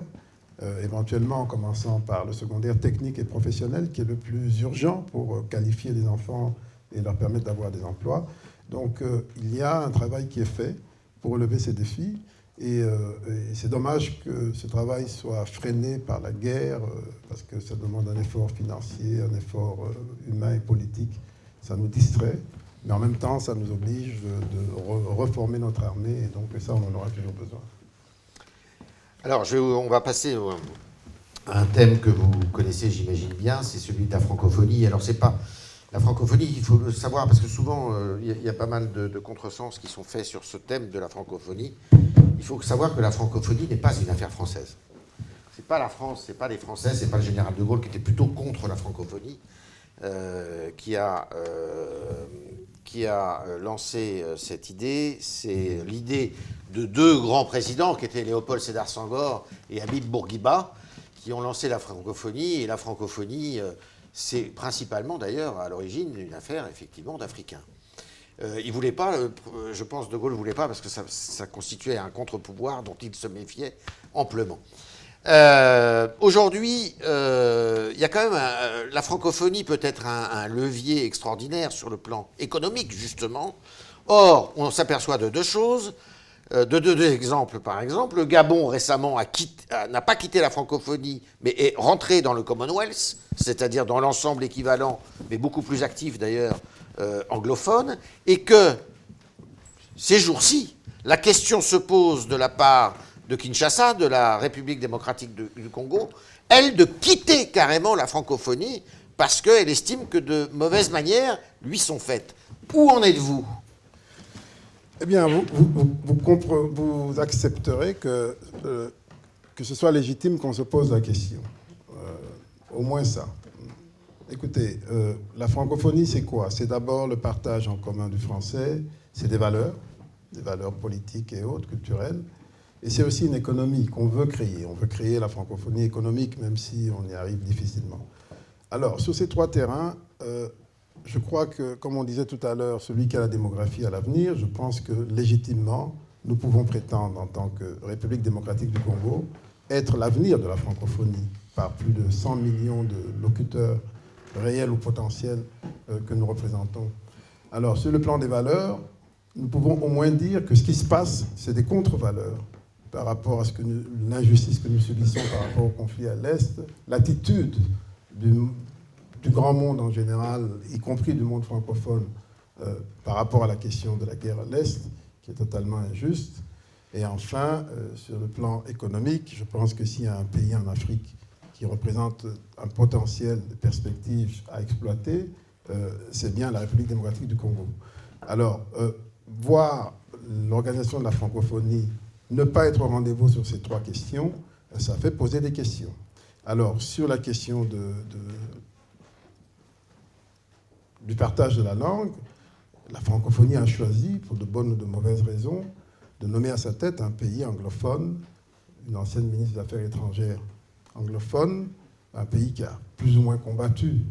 éventuellement en commençant par le secondaire technique et professionnel, qui est le plus urgent pour qualifier les enfants et leur permettre d'avoir des emplois. Donc il y a un travail qui est fait pour relever ces défis. Et c'est dommage que ce travail soit freiné par la guerre, parce que ça demande un effort financier, un effort humain et politique. Ça nous distrait. Mais en même temps, ça nous oblige de reformer notre armée, et donc ça, on en aura toujours besoin. Alors, on va passer à un thème que vous connaissez, j'imagine bien, c'est celui de la francophonie. Alors, c'est pas la francophonie, il faut le savoir, parce que souvent, il y a pas mal de contresens qui sont faits sur ce thème de la francophonie. Il faut savoir que la francophonie n'est pas une affaire française. C'est pas la France, c'est pas les Français, c'est pas le général de Gaulle qui était plutôt contre la francophonie, qui a lancé cette idée. C'est l'idée de deux grands présidents qui étaient Léopold Sédar Senghor et Habib Bourguiba, qui ont lancé la francophonie. Et la francophonie, c'est principalement d'ailleurs à l'origine une affaire effectivement d'Africains. Il ne voulait pas, je pense De Gaulle ne voulait pas parce que ça constituait un contre-pouvoir dont il se méfiait amplement. Aujourd'hui, il y a quand même la francophonie peut être un levier extraordinaire sur le plan économique, justement. Or, on s'aperçoit de deux choses, de deux exemples, par exemple. Le Gabon, récemment, n'a pas quitté la francophonie, mais est rentré dans le Commonwealth, c'est-à-dire dans l'ensemble équivalent, mais beaucoup plus actif d'ailleurs, anglophone, et que, ces jours-ci, la question se pose de la part de Kinshasa, de la République démocratique du Congo, elle, de quitter carrément la francophonie parce qu'elle estime que de mauvaises manières lui sont faites. Où en êtes-vous ? Eh bien, vous accepterez que ce soit légitime qu'on se pose la question. Au moins ça. Écoutez, la francophonie, c'est quoi ? C'est d'abord le partage en commun du français, c'est des valeurs politiques et autres, culturelles. Et c'est aussi une économie qu'on veut créer. On veut créer la francophonie économique, même si on y arrive difficilement. Alors, sur ces trois terrains, je crois que, comme on disait tout à l'heure, celui qui a la démographie a l'avenir. Je pense que, légitimement, nous pouvons prétendre, en tant que République démocratique du Congo, être l'avenir de la francophonie par plus de 100 millions de locuteurs réels ou potentiels que nous représentons. Alors, sur le plan des valeurs, nous pouvons au moins dire que ce qui se passe, c'est des contre-valeurs par rapport à l'injustice que nous subissons par rapport au conflit à l'Est, l'attitude du grand monde en général, y compris du monde francophone, par rapport à la question de la guerre à l'Est, qui est totalement injuste. Et enfin, sur le plan économique, je pense que s'il y a un pays en Afrique qui représente un potentiel de perspectives à exploiter, c'est bien la République démocratique du Congo. Alors, voir l'organisation de la francophonie ne pas être au rendez-vous sur ces trois questions, ça fait poser des questions. Alors, sur la question du partage de la langue, la francophonie a choisi, pour de bonnes ou de mauvaises raisons, de nommer à sa tête un pays anglophone, une ancienne ministre des Affaires étrangères anglophone, un pays qui a plus ou moins combattu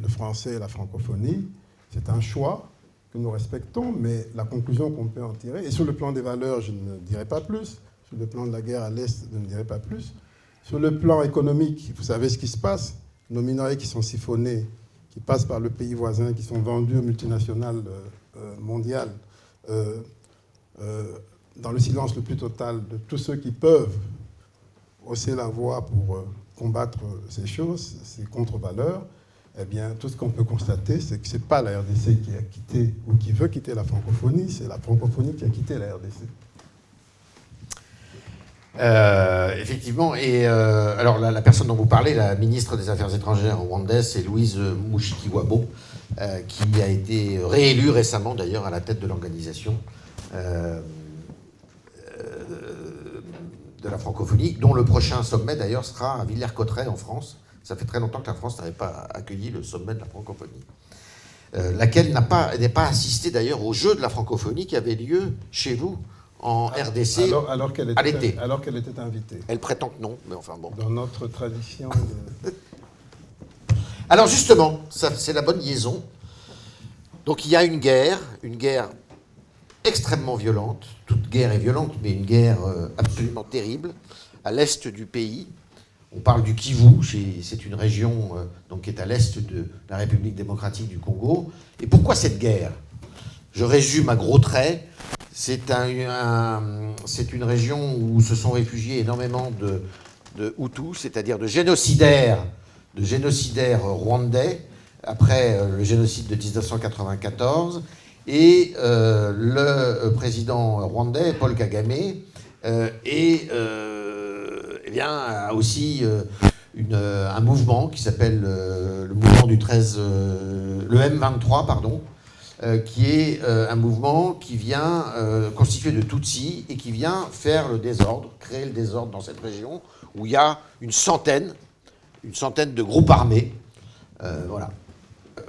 le français et la francophonie. C'est un choix que nous respectons, mais la conclusion qu'on peut en tirer, et sur le plan des valeurs, je ne dirai pas plus, sur le plan de la guerre à l'Est, je ne dirai pas plus, sur le plan économique, vous savez ce qui se passe, nos minerais qui sont siphonnés, qui passent par le pays voisin, qui sont vendus aux multinationales mondiales, dans le silence le plus total de tous ceux qui peuvent hausser la voix pour combattre ces choses, ces contre-valeurs, eh bien, tout ce qu'on peut constater, c'est que ce n'est pas la RDC qui a quitté ou qui veut quitter la francophonie, c'est la francophonie qui a quitté la RDC. Effectivement, et alors la personne dont vous parlez, la ministre des Affaires étrangères rwandaise, c'est Louise Mushikiwabo, qui a été réélue récemment d'ailleurs à la tête de l'organisation de la francophonie, dont le prochain sommet d'ailleurs sera à Villers-Cotterêts en France. Ça fait très longtemps que la France n'avait pas accueilli le sommet de la francophonie, laquelle n'est pas assistée d'ailleurs au jeu de la francophonie qui avait lieu chez vous en RDC alors qu'elle à l'été. Alors qu'elle était invitée. Elle prétend que non, mais enfin bon. Dans notre tradition. Alors justement, ça, c'est la bonne liaison. Donc il y a une guerre extrêmement violente. Toute guerre est violente, mais une guerre absolument terrible à l'est du pays. On parle du Kivu, c'est une région donc, qui est à l'est de la République démocratique du Congo. Et pourquoi cette guerre? Je résume à gros traits. C'est une région où se sont réfugiés énormément de Hutus, c'est-à-dire de génocidaires rwandais, après le génocide de 1994. Et le président rwandais, Paul Kagame, a aussi un mouvement qui s'appelle le mouvement du 13, le M23, pardon, qui est un mouvement qui vient constitué de Tutsis et qui vient faire le désordre, créer le désordre dans cette région où il y a une centaine de groupes armés. Voilà.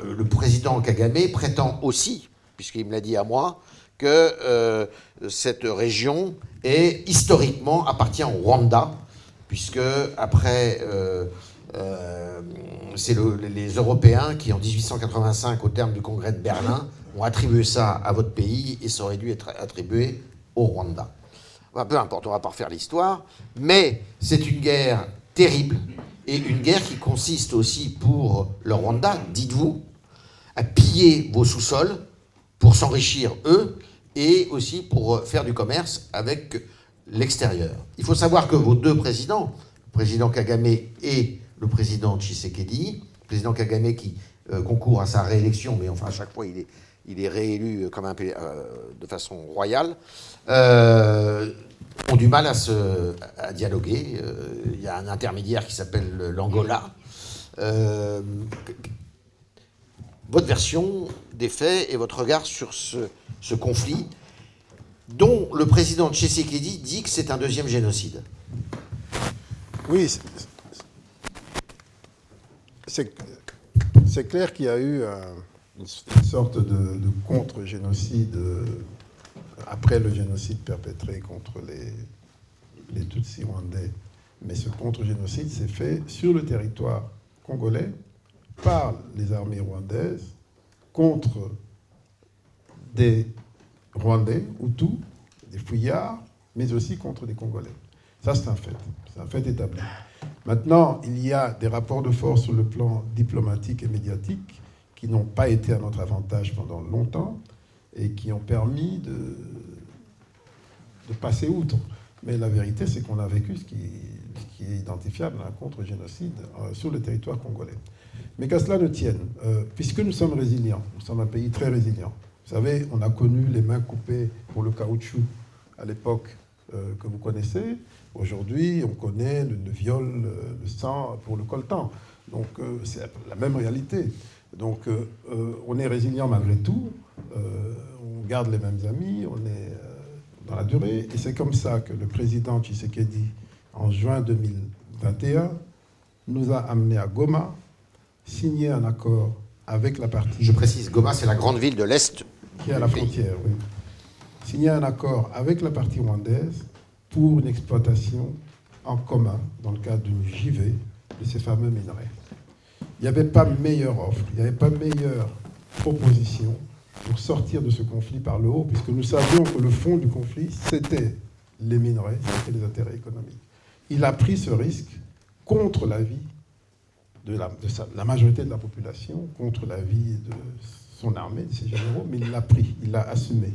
Le président Kagame prétend aussi, puisqu'il me l'a dit à moi, que cette région historiquement appartient au Rwanda, puisque après, c'est les Européens qui, en 1885, au terme du congrès de Berlin, ont attribué ça à votre pays et ça aurait dû être attribué au Rwanda. Enfin, peu importe, on ne va pas refaire l'histoire, mais c'est une guerre terrible et une guerre qui consiste aussi pour le Rwanda, dites-vous, à piller vos sous-sols pour s'enrichir eux et aussi pour faire du commerce avec l'extérieur. Il faut savoir que vos deux présidents, le président Kagame et le président Tshisekedi, le président Kagame qui concourt à sa réélection, mais enfin à chaque fois il est réélu comme de façon royale, ont du mal à dialoguer. Il y a un intermédiaire qui s'appelle l'Angola. Votre version des faits et votre regard sur ce conflit, dont le président Tshisekedi dit que c'est un deuxième génocide. Oui, c'est clair qu'il y a eu une sorte de contre-génocide après le génocide perpétré contre les Tutsis rwandais. Mais ce contre-génocide s'est fait sur le territoire congolais par les armées rwandaises contre des Rwandais, Hutus, des fouillards, mais aussi contre des Congolais. Ça, c'est un fait établi. Maintenant, il y a des rapports de force sur le plan diplomatique et médiatique qui n'ont pas été à notre avantage pendant longtemps et qui ont permis de passer outre. Mais la vérité, c'est qu'on a vécu ce qui est identifiable à un contre-génocide sur le territoire congolais. Mais qu'à cela ne tienne, puisque nous sommes résilients, nous sommes un pays très résilient. Vous savez, on a connu les mains coupées pour le caoutchouc à l'époque que vous connaissez. Aujourd'hui, on connaît le viol, le sang pour le coltan. Donc, c'est la même réalité. Donc, on est résilient malgré tout. On garde les mêmes amis. On est dans la durée. Et c'est comme ça que le président Tshisekedi, en juin 2021, nous a amenés à Goma, signé un accord avec la partie... Je précise, Goma, c'est la grande ville de l'Est. Qui est à la frontière, oui. Signé un accord avec la partie rwandaise pour une exploitation en commun, dans le cadre d'une JV, de ces fameux minerais. Il n'y avait pas meilleure offre, il n'y avait pas meilleure proposition pour sortir de ce conflit par le haut, puisque nous savions que le fond du conflit, c'était les minerais, c'était les intérêts économiques. Il a pris ce risque contre la vie de la majorité de la population, contre la vie de son armée, de ses généraux, mais il l'a pris, il l'a assumé.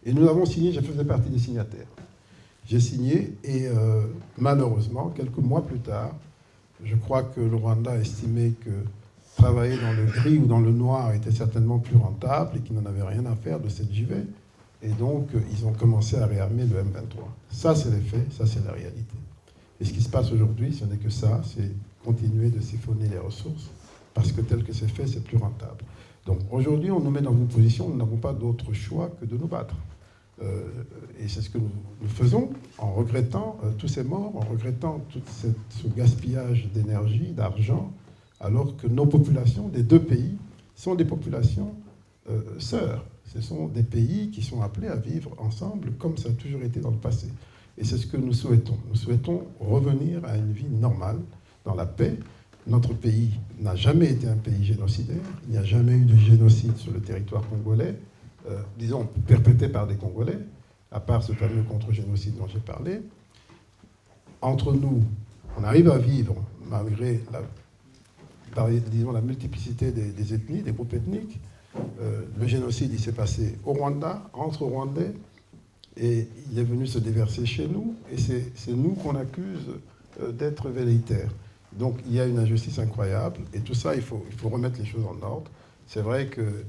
Et nous avons signé, je faisais partie des signataires. J'ai signé et malheureusement, quelques mois plus tard, je crois que le Rwanda estimait que travailler dans le gris ou dans le noir était certainement plus rentable et qu'il n'en avait rien à faire de cette JV. Et donc, ils ont commencé à réarmer le M23. Ça, c'est les faits, ça, c'est la réalité. Et ce qui se passe aujourd'hui, ce n'est que ça, c'est continuer de siphonner les ressources, parce que tel que c'est fait, c'est plus rentable. Donc aujourd'hui, on nous met dans une position où nous n'avons pas d'autre choix que de nous battre. Et c'est ce que nous faisons en regrettant tous ces morts, en regrettant tout ce gaspillage d'énergie, d'argent, alors que nos populations des deux pays sont des populations sœurs. Ce sont des pays qui sont appelés à vivre ensemble comme ça a toujours été dans le passé. Et c'est ce que nous souhaitons. Nous souhaitons revenir à une vie normale, dans la paix. Notre pays n'a jamais été un pays génocidaire. Il n'y a jamais eu de génocide sur le territoire congolais, disons, perpétré par des Congolais, à part ce fameux contre-génocide dont j'ai parlé. Entre nous, on arrive à vivre, malgré la multiplicité des ethnies, des groupes ethniques. Le génocide, il s'est passé au Rwanda, entre Rwandais, et il est venu se déverser chez nous, et c'est nous qu'on accuse d'être velléitaires. Donc il y a une injustice incroyable, et tout ça, il faut remettre les choses en ordre. C'est vrai que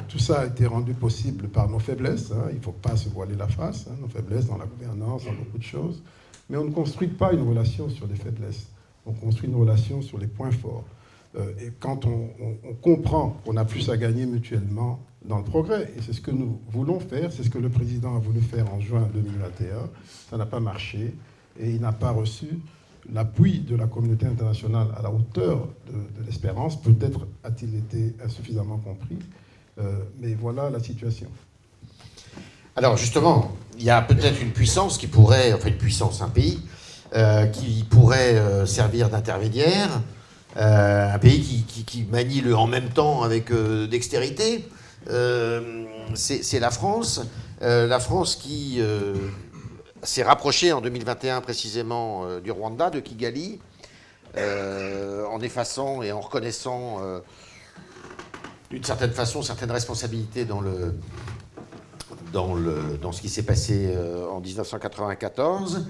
tout ça a été rendu possible par nos faiblesses, hein, il ne faut pas se voiler la face, hein, nos faiblesses dans la gouvernance, dans beaucoup de choses, mais on ne construit pas une relation sur les faiblesses, on construit une relation sur les points forts. Et quand on comprend qu'on a plus à gagner mutuellement dans le progrès, et c'est ce que nous voulons faire, c'est ce que le président a voulu faire en juin 2021, ça n'a pas marché, et il n'a pas reçu l'appui de la communauté internationale à la hauteur de l'espérance. Peut-être a-t-il été insuffisamment compris, mais voilà la situation. Alors justement, il y a peut-être une puissance qui pourrait, enfin une puissance, un pays, qui pourrait servir d'intermédiaire, un pays qui manie le en même temps avec dextérité, c'est la France. La France qui s'est rapprochée en 2021 précisément du Rwanda, de Kigali, en effaçant et en reconnaissant d'une certaine façon certaines responsabilités dans ce qui s'est passé en 1994.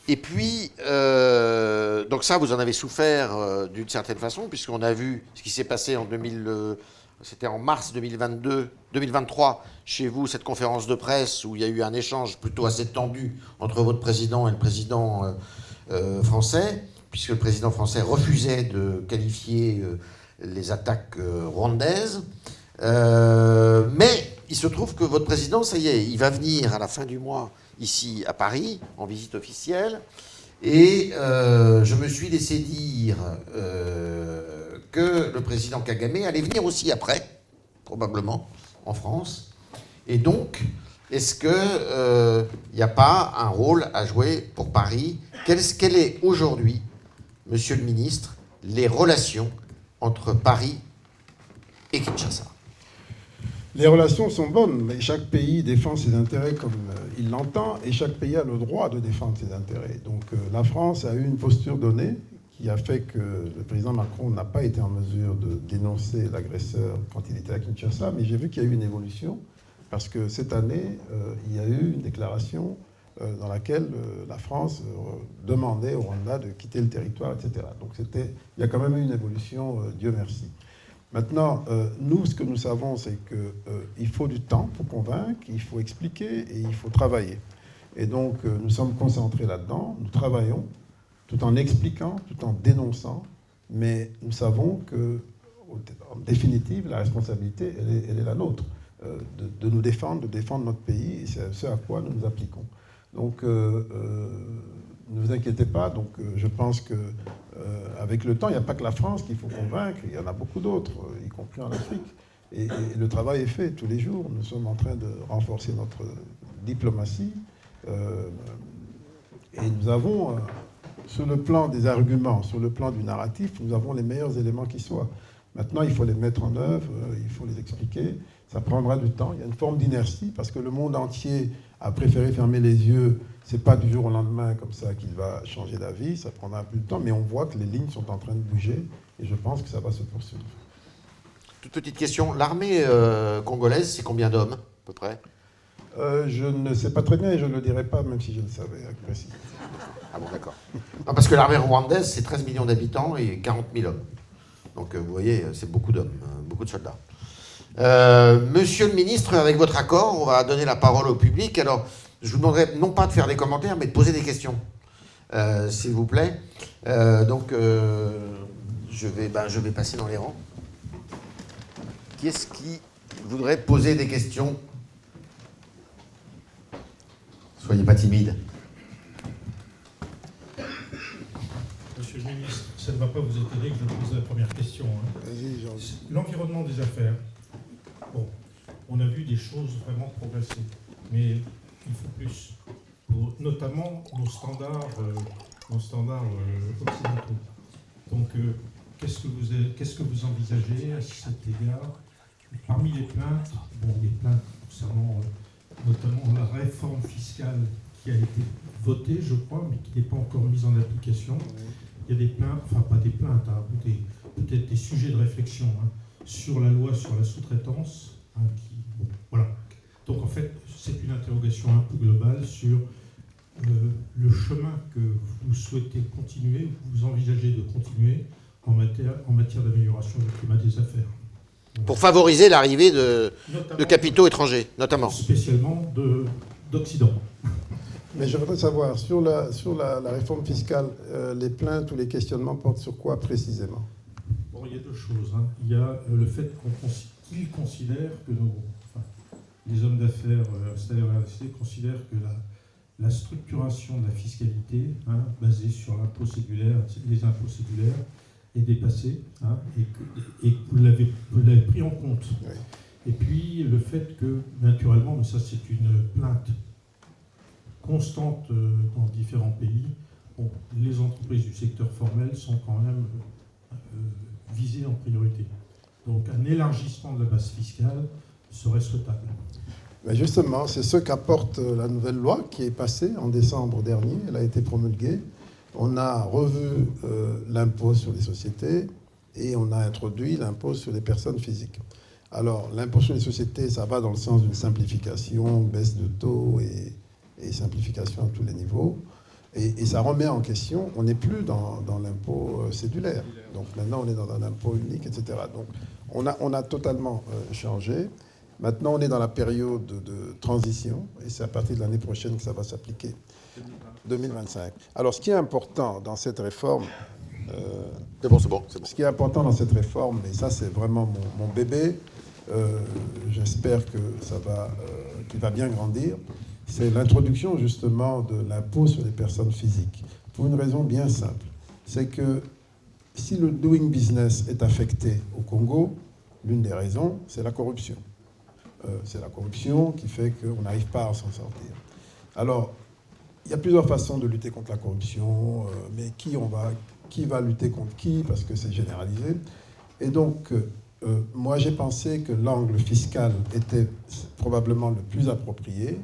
Et puis, donc ça, vous en avez souffert d'une certaine façon, puisqu'on a vu ce qui s'est passé c'était en mars 2023, chez vous, cette conférence de presse où il y a eu un échange plutôt assez tendu entre votre président et le président français, puisque le président français refusait de qualifier les attaques rwandaises. Mais il se trouve que votre président, ça y est, il va venir à la fin du mois ici à Paris, en visite officielle, et je me suis laissé dire que le président Kagame allait venir aussi après, probablement, en France. Et donc, est-ce qu'il n'y a pas un rôle à jouer pour Paris ? Quelle est aujourd'hui, monsieur le ministre, les relations entre Paris et Kinshasa ? Les relations sont bonnes, mais chaque pays défend ses intérêts comme il l'entend, et chaque pays a le droit de défendre ses intérêts. Donc la France a eu une posture donnée qui a fait que le président Macron n'a pas été en mesure de dénoncer l'agresseur quand il était à Kinshasa, mais j'ai vu qu'il y a eu une évolution, parce que cette année, il y a eu une déclaration dans laquelle la France demandait au Rwanda de quitter le territoire, etc. Donc il y a quand même eu une évolution, Dieu merci. Maintenant, nous, ce que nous savons, c'est qu'il faut du temps pour convaincre, il faut expliquer et il faut travailler. Et donc, nous sommes concentrés là-dedans, nous travaillons, tout en expliquant, tout en dénonçant, mais nous savons que, en définitive, la responsabilité, elle est la nôtre, de nous défendre, de défendre notre pays, et c'est ce à quoi nous nous appliquons. Donc, ne vous inquiétez pas, donc je pense que avec le temps, il n'y a pas que la France qu'il faut convaincre, il y en a beaucoup d'autres, y compris en Afrique. Et le travail est fait tous les jours. Nous sommes en train de renforcer notre diplomatie. Et nous avons sur le plan des arguments, sur le plan du narratif, nous avons les meilleurs éléments qui soient. Maintenant, il faut les mettre en œuvre, il faut les expliquer. Ça prendra du temps. Il y a une forme d'inertie parce que le monde entier a préféré fermer les yeux. Ce n'est pas du jour au lendemain comme ça qu'il va changer d'avis. Ça prendra un peu de temps, mais on voit que les lignes sont en train de bouger et je pense que ça va se poursuivre. Toute petite question. L'armée congolaise, c'est combien d'hommes, à peu près? Je ne sais pas très bien et je ne le dirai pas, même si je le savais avec précision. Ah bon, d'accord. Non, parce que l'armée rwandaise, c'est 13 millions d'habitants et 40 000 hommes. Donc, vous voyez, c'est beaucoup d'hommes, beaucoup de soldats. Monsieur le ministre, avec votre accord, on va donner la parole au public. Alors, je vous demanderai non pas de faire des commentaires, mais de poser des questions, s'il vous plaît. Je vais passer dans les rangs. Qui est-ce qui voudrait poser des questions? Soyez pas timide. Monsieur le ministre, ça ne va pas vous étonner que je pose la première question. Vas-y, Jean. L'environnement des affaires. Bon, on a vu des choses vraiment progresser, mais il faut plus. Pour, notamment nos standards occidentaux. Donc, qu'est-ce que vous envisagez à cet égard? Parmi les plaintes, des plaintes concernant notamment la réforme fiscale qui a été votée, je crois, mais qui n'est pas encore mise en application. Il y a des plaintes, enfin pas des plaintes, peut-être des sujets de réflexion sur la loi sur la sous-traitance. Voilà. Donc en fait, c'est une interrogation un peu globale sur le chemin que vous souhaitez continuer, vous envisagez de continuer en matière d'amélioration du climat des affaires. Pour favoriser l'arrivée de capitaux étrangers, notamment. Spécialement d'Occident. Mais je voudrais savoir, sur la réforme fiscale, les plaintes ou les questionnements portent sur quoi précisément? Bon, il y a deux choses. Il y a le fait qu'ils considèrent que les hommes d'affaires installés en RDC considèrent que la structuration de la fiscalité, basée sur l'impôt cédulaire, les impôts cédulaires, est dépassée, et que vous l'avez pris en compte. Oui. Et puis le fait que, naturellement, mais ça c'est une plainte constante dans différents pays, les entreprises du secteur formel sont quand même visées en priorité. Donc un élargissement de la base fiscale serait souhaitable. Mais justement, c'est ce qu'apporte la nouvelle loi qui est passée en décembre dernier. Elle a été promulguée. On a revu l'impôt sur les sociétés et on a introduit l'impôt sur les personnes physiques. Alors, l'impôt sur les sociétés, ça va dans le sens d'une simplification, baisse de taux et simplification à tous les niveaux. Et ça remet en question, on n'est plus dans l'impôt cédulaire. Donc maintenant, on est dans un impôt unique, etc. Donc on a totalement changé. Maintenant, on est dans la période de transition et c'est à partir de l'année prochaine que ça va s'appliquer. 2025. Alors, ce qui est important dans cette réforme, C'est bon. Ce qui est important dans cette réforme, et ça c'est vraiment mon bébé, j'espère que qu'il va bien grandir, c'est l'introduction justement de l'impôt sur les personnes physiques. Pour une raison bien simple, c'est que si le doing business est affecté au Congo, l'une des raisons, c'est la corruption. C'est la corruption qui fait qu'on n'arrive pas à s'en sortir. Alors, il y a plusieurs façons de lutter contre la corruption, mais qui va lutter contre qui, parce que c'est généralisé. Et donc, moi, j'ai pensé que l'angle fiscal était probablement le plus approprié,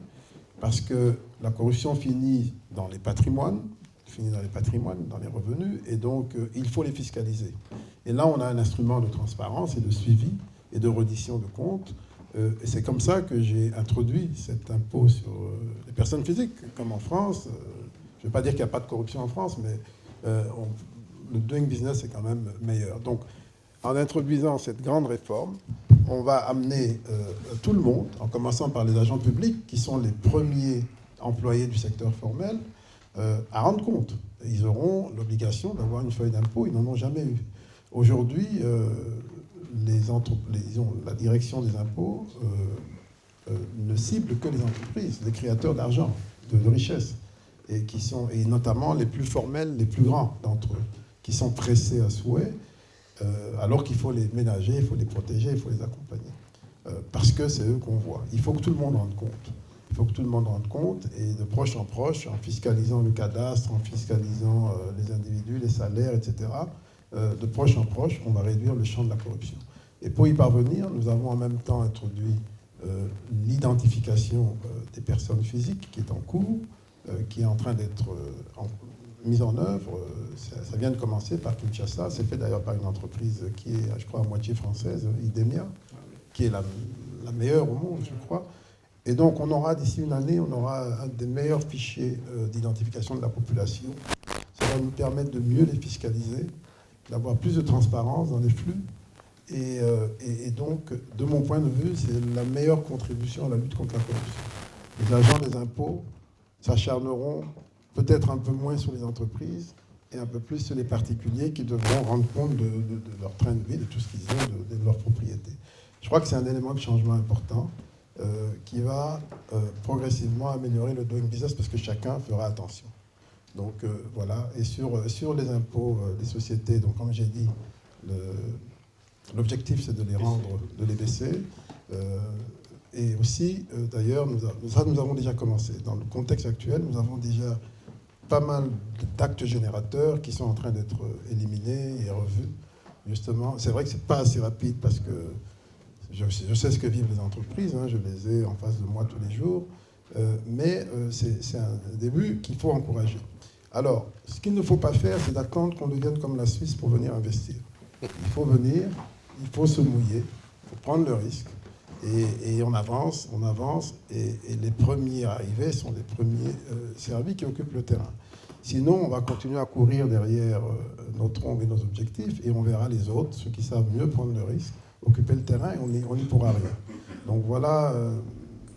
parce que la corruption finit dans les patrimoines, dans les revenus, et donc il faut les fiscaliser. Et là, on a un instrument de transparence et de suivi et de reddition de comptes. Et c'est comme ça que j'ai introduit cet impôt sur les personnes physiques, comme en France. Je ne vais pas dire qu'il n'y a pas de corruption en France, mais le doing business est quand même meilleur. Donc, en introduisant cette grande réforme, on va amener tout le monde, en commençant par les agents publics, qui sont les premiers employés du secteur formel, à rendre compte. Ils auront l'obligation d'avoir une feuille d'impôt, ils n'en ont jamais eu. Aujourd'hui, la direction des impôts ne cible que les entreprises, les créateurs d'argent, de richesse, et notamment les plus formels, les plus grands d'entre eux, qui sont pressés à souhait, alors qu'il faut les ménager, il faut les protéger, il faut les accompagner. Parce que c'est eux qu'on voit. Il faut que tout le monde rende compte. Il faut que tout le monde rende compte, et de proche en proche, en fiscalisant le cadastre, en fiscalisant les individus, les salaires, etc., de proche en proche, on va réduire le champ de la corruption. Et pour y parvenir, nous avons en même temps introduit l'identification des personnes physiques qui est en cours, qui est en train d'être mise en œuvre. Ça vient de commencer par Kinshasa. C'est fait d'ailleurs par une entreprise qui est, je crois, à moitié française, Idemia, qui est la meilleure au monde, je crois. Et donc, on aura, d'ici une année, on aura un des meilleurs fichiers d'identification de la population. Ça va nous permettre de mieux les fiscaliser, d'avoir plus de transparence dans les flux. Et donc, de mon point de vue, c'est la meilleure contribution à la lutte contre la corruption. Les agents des impôts s'acharneront peut-être un peu moins sur les entreprises et un peu plus sur les particuliers qui devront rendre compte de leur train de vie, de tout ce qu'ils ont, de leur propriété. Je crois que c'est un élément de changement important qui va progressivement améliorer le doing business parce que chacun fera attention. Donc voilà, et sur les impôts des sociétés, donc comme j'ai dit, l'objectif c'est de les baisser. Et aussi, d'ailleurs, nous avons déjà commencé. Dans le contexte actuel, nous avons déjà pas mal d'actes générateurs qui sont en train d'être éliminés et revus. Justement, c'est vrai que c'est pas assez rapide parce que je sais ce que vivent les entreprises, hein, je les ai en face de moi tous les jours, mais c'est un début qu'il faut encourager. Alors, ce qu'il ne faut pas faire, c'est d'attendre qu'on devienne comme la Suisse pour venir investir. Il faut venir, il faut se mouiller, il faut prendre le risque, et on avance, et les premiers arrivés sont les premiers servis qui occupent le terrain. Sinon, on va continuer à courir derrière nos troncs et nos objectifs, et on verra les autres, ceux qui savent mieux prendre le risque, occuper le terrain, et on n'y pourra rien. Donc voilà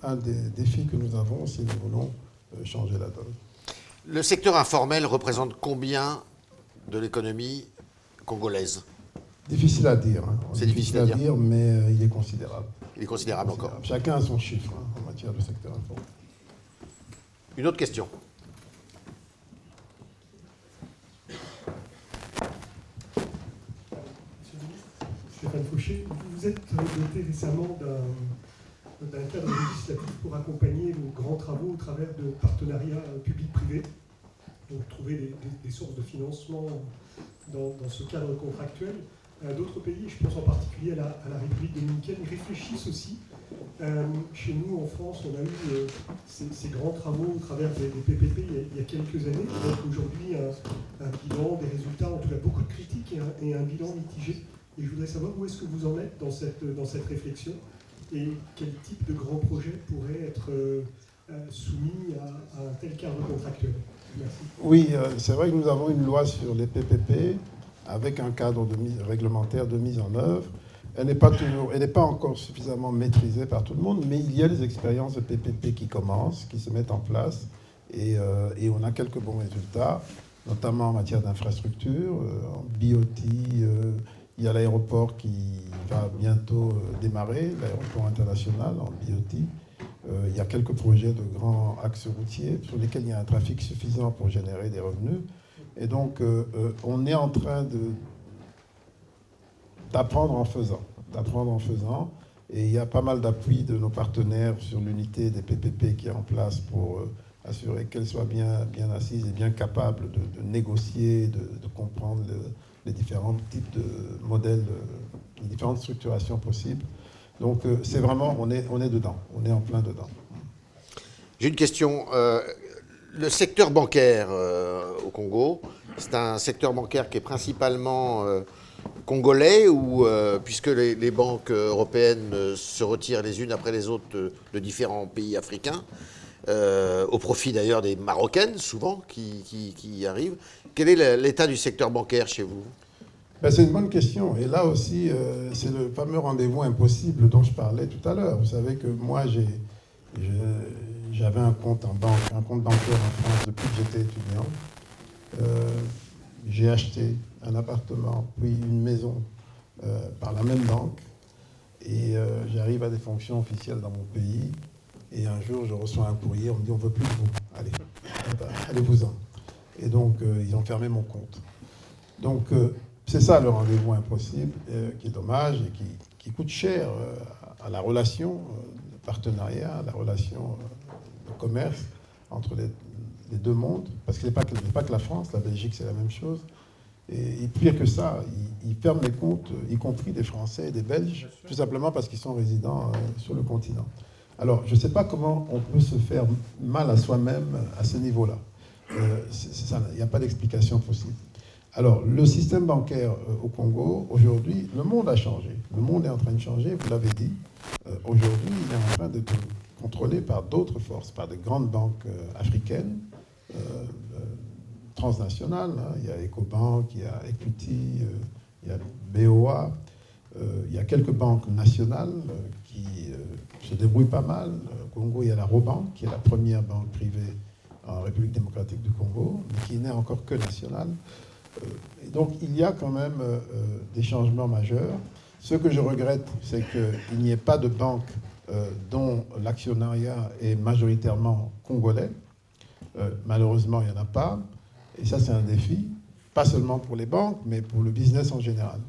un des défis que nous avons si nous voulons changer la donne. Le secteur informel représente combien de l'économie congolaise? Difficile à dire. Hein. C'est difficile à dire, mais il est considérable. Il est considérable encore. Chacun a son chiffre en matière de secteur informel. Une autre question. Stéphane Fauché, vous êtes doté récemment d'un cadre législatif pour accompagner vos grands travaux au travers de partenariats publics-privés, donc trouver des sources de financement dans ce cadre contractuel. D'autres pays, je pense en particulier à la République dominicaine, réfléchissent aussi. Chez nous, en France, on a eu ces grands travaux au travers des PPP il y a quelques années. Donc aujourd'hui, un bilan, des résultats, en tout cas beaucoup de critiques et un bilan mitigé. Et je voudrais savoir où est-ce que vous en êtes dans cette réflexion et quel type de grands projets pourrait être soumis à un tel cadre contractuel. Merci. Oui, c'est vrai que nous avons une loi sur les PPP avec un cadre réglementaire de mise en œuvre. Elle n'est pas encore suffisamment maîtrisée par tout le monde, mais il y a des expériences de PPP qui commencent, qui se mettent en place, et on a quelques bons résultats, notamment en matière d'infrastructure, en BOT. Il y a l'aéroport qui va bientôt démarrer, l'aéroport international en BOT. Il y a quelques projets de grands axes routiers sur lesquels il y a un trafic suffisant pour générer des revenus. Et donc, on est en train d'apprendre en faisant. Et il y a pas mal d'appui de nos partenaires sur l'unité des PPP qui est en place pour assurer qu'elle soit bien assise et bien capable de négocier, de comprendre les différents types de modèles, les différentes structurations possibles. Donc, c'est vraiment, on est dedans, on est en plein dedans. J'ai une question. Le secteur bancaire au Congo, c'est un secteur bancaire qui est principalement congolais, ou puisque les banques européennes se retirent les unes après les autres de différents pays africains, au profit d'ailleurs des Marocaines, souvent, qui y arrivent. Quel est l'état du secteur bancaire chez vous? Ben, c'est une bonne question. Et là aussi, c'est le fameux rendez-vous impossible dont je parlais tout à l'heure. Vous savez que moi, j'avais un compte en banque, un compte bancaire en France depuis que j'étais étudiant. J'ai acheté un appartement, puis une maison par la même banque. Et j'arrive à des fonctions officielles dans mon pays. Et un jour, je reçois un courrier, on me dit on ne veut plus de vous. Allez, allez-vous-en. Et donc, ils ont fermé mon compte. Donc, c'est ça le rendez-vous impossible, qui est dommage et qui coûte cher à la relation de partenariat, à la relation commerce entre les deux mondes, parce qu'il n'y a pas que la France, la Belgique c'est la même chose. Et pire que ça, ils ferment les comptes, y compris des Français et des Belges, tout simplement parce qu'ils sont résidents sur le continent. Alors, je ne sais pas comment on peut se faire mal à soi-même à ce niveau-là. Il n'y a pas d'explication possible. Alors, le système bancaire au Congo, aujourd'hui, le monde a changé. Le monde est en train de changer, vous l'avez dit. Aujourd'hui, il est en train d'être contrôlé par d'autres forces, par de grandes banques africaines, transnationales. Hein. Il y a Ecobank, il y a Equity, il y a BOA. Il y a quelques banques nationales qui se débrouillent pas mal. Au Congo, il y a la Robank, qui est la première banque privée en République démocratique du Congo, mais qui n'est encore que nationale. Et donc, il y a quand même des changements majeurs. Ce que je regrette, c'est qu'il n'y ait pas de banque dont l'actionnariat est majoritairement congolais. Malheureusement, il n'y en a pas. Et ça, c'est un défi, pas seulement pour les banques, mais pour le business en général.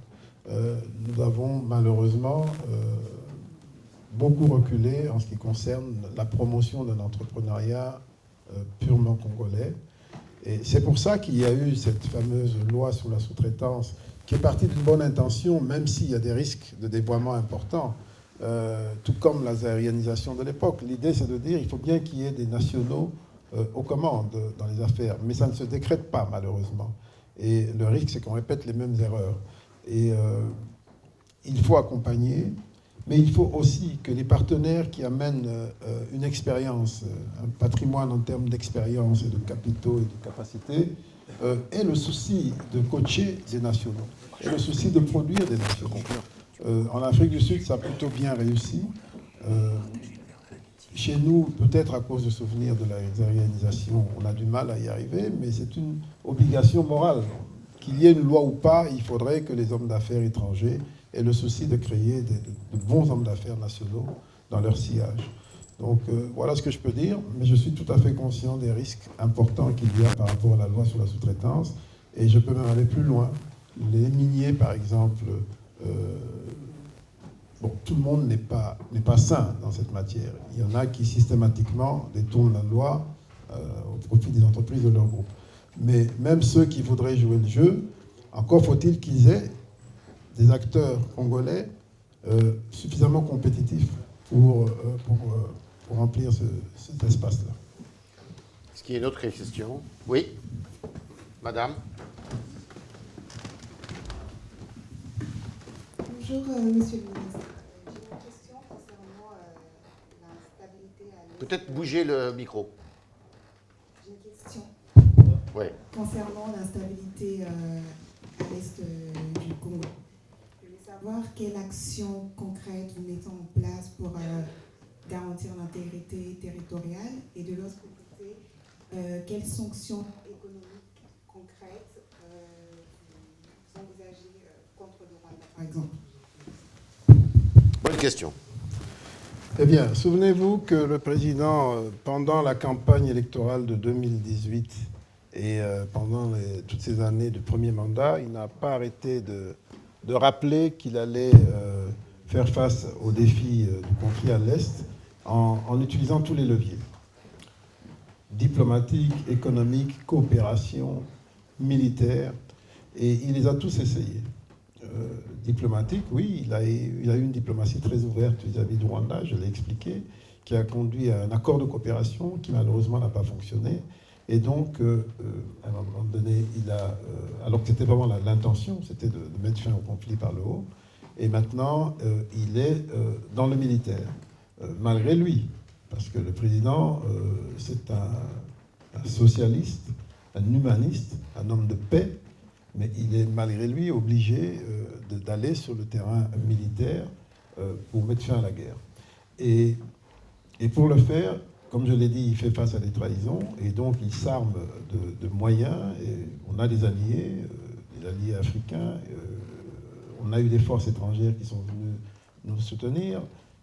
Nous avons malheureusement beaucoup reculé en ce qui concerne la promotion d'un entrepreneuriat purement congolais. Et c'est pour ça qu'il y a eu cette fameuse loi sur la sous-traitance qui est partie d'une bonne intention, même s'il y a des risques de dévoiement importants, tout comme la zaïrianisation de l'époque. L'idée, c'est de dire qu'il faut bien qu'il y ait des nationaux aux commandes dans les affaires, mais ça ne se décrète pas, malheureusement. Et le risque, c'est qu'on répète les mêmes erreurs. Et il faut accompagner, mais il faut aussi que les partenaires qui amènent une expérience, un patrimoine en termes d'expérience et de capitaux et de capacités, aient le souci de coacher des nationaux, et le souci de produire des nationaux. En Afrique du Sud, ça a plutôt bien réussi. Chez nous, peut-être à cause de souvenirs de la zaïrianisation, on a du mal à y arriver, mais c'est une obligation morale. Qu'il y ait une loi ou pas, il faudrait que les hommes d'affaires étrangers aient le souci de créer de bons hommes d'affaires nationaux dans leur sillage. Donc voilà ce que je peux dire, mais je suis tout à fait conscient des risques importants qu'il y a par rapport à la loi sur la sous-traitance, et je peux même aller plus loin. Les miniers, par exemple, tout le monde n'est pas sain dans cette matière. Il y en a qui systématiquement détournent la loi au profit des entreprises de leur groupe. Mais même ceux qui voudraient jouer le jeu, encore faut-il qu'ils aient des acteurs congolais suffisamment compétitifs pour remplir cet espace-là. Est-ce qu'il y a une autre question? Oui, madame. Bonjour, monsieur le ministre. J'ai une question concernant l'instabilité à l'est. Peut-être bouger le micro. J'ai une question. Oui. Concernant l'instabilité à l'est du Congo. Je voulais savoir quelle action concrète vous mettez en place pour garantir l'intégrité territoriale, et de l'autre côté, quelles sanctions économiques concrètes vous envisagez contre le Rwanda, par exemple? Bonne question. Eh bien, souvenez-vous que le président, pendant la campagne électorale de 2018 et pendant toutes ces années de premier mandat, il n'a pas arrêté de rappeler qu'il allait faire face aux défis du conflit à l'Est en utilisant tous les leviers. Diplomatique, économique, coopération, militaire, et il les a tous essayés. Diplomatique, oui, il a eu une diplomatie très ouverte vis-à-vis du Rwanda, je l'ai expliqué, qui a conduit à un accord de coopération qui malheureusement n'a pas fonctionné. Et donc, à un moment donné, alors que c'était vraiment l'intention, c'était de mettre fin au conflit par le haut, et maintenant, il est dans le militaire, malgré lui, parce que le président, c'est un socialiste, un humaniste, un homme de paix, mais il est malgré lui obligé d'aller sur le terrain militaire pour mettre fin à la guerre. Et pour le faire, comme je l'ai dit, il fait face à des trahisons, et donc il s'arme de moyens, et on a des alliés africains, on a eu des forces étrangères qui sont venues nous soutenir,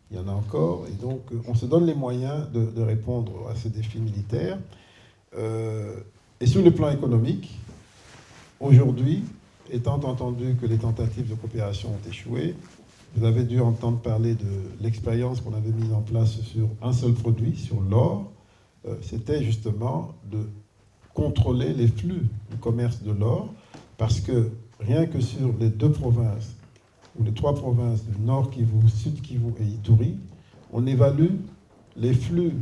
il y en a encore, et donc on se donne les moyens de répondre à ces défis militaires. Et sur le plan économique, aujourd'hui, étant entendu que les tentatives de coopération ont échoué, vous avez dû entendre parler de l'expérience qu'on avait mise en place sur un seul produit, sur l'or. c'était justement de contrôler les flux du commerce de l'or, parce que rien que sur les 2 provinces, ou les 3 provinces du Nord Kivu, Sud Kivu et Ituri, on évalue les flux,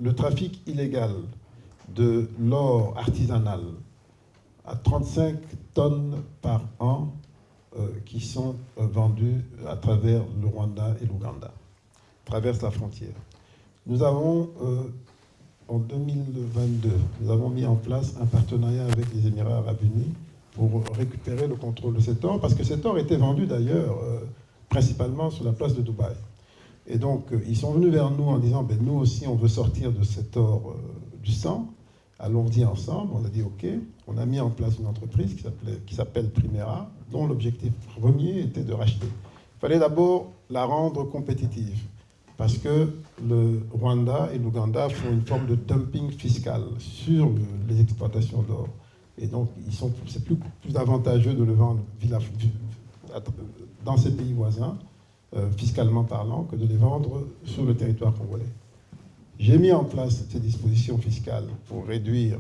le trafic illégal de l'or artisanal à 35 tonnes par an qui sont vendues à travers le Rwanda et l'Ouganda, traversent la frontière. Nous avons, en 2022, nous avons mis en place un partenariat avec les Émirats Arabes Unis pour récupérer le contrôle de cet or, parce que cet or était vendu d'ailleurs principalement sur la place de Dubaï. Et donc, ils sont venus vers nous en disant, nous aussi, on veut sortir de cet or du sang, allons-y ensemble. On a dit OK. On a mis en place une entreprise qui s'appelle Primera, dont l'objectif premier était de racheter. Il fallait d'abord la rendre compétitive, parce que le Rwanda et l'Ouganda font une forme de dumping fiscal sur les exploitations d'or. Et donc, c'est plus avantageux de le vendre dans ces pays voisins, fiscalement parlant, que de les vendre sur le territoire congolais. J'ai mis en place ces dispositions fiscales pour réduire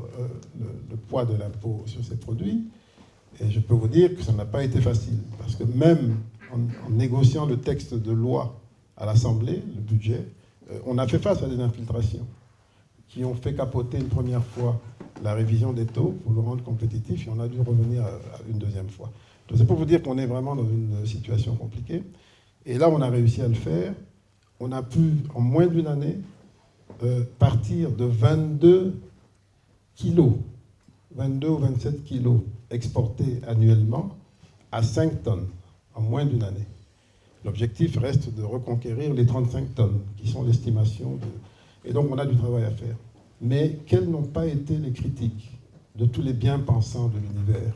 le poids de l'impôt sur ces produits. Et je peux vous dire que ça n'a pas été facile, parce que même en négociant le texte de loi à l'Assemblée, le budget, on a fait face à des infiltrations qui ont fait capoter une première fois la révision des taux pour le rendre compétitif, et on a dû revenir à une deuxième fois. Donc c'est pour vous dire qu'on est vraiment dans une situation compliquée. Et là, on a réussi à le faire. On a pu, en moins d'une année, partir de 22 kilos, 22 ou 27 kilos exportés annuellement à 5 tonnes en moins d'une année. L'objectif reste de reconquérir les 35 tonnes, qui sont l'estimation de... Et donc, on a du travail à faire. Mais quelles n'ont pas été les critiques de tous les bien-pensants de l'univers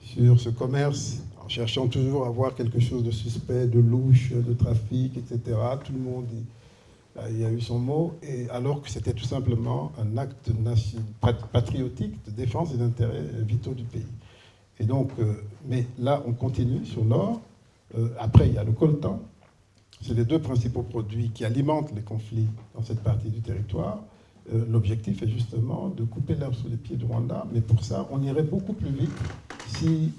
sur ce commerce, en cherchant toujours à avoir quelque chose de suspect, de louche, de trafic, etc. Tout le monde, il y a eu son mot, et alors que c'était tout simplement un acte patriotique de défense des intérêts vitaux du pays. Et donc, mais là, on continue sur l'or. Après, il y a le coltan. C'est les 2 principaux produits qui alimentent les conflits dans cette partie du territoire. L'objectif est justement de couper l'herbe sous les pieds du Rwanda, mais pour ça, on irait beaucoup plus vite si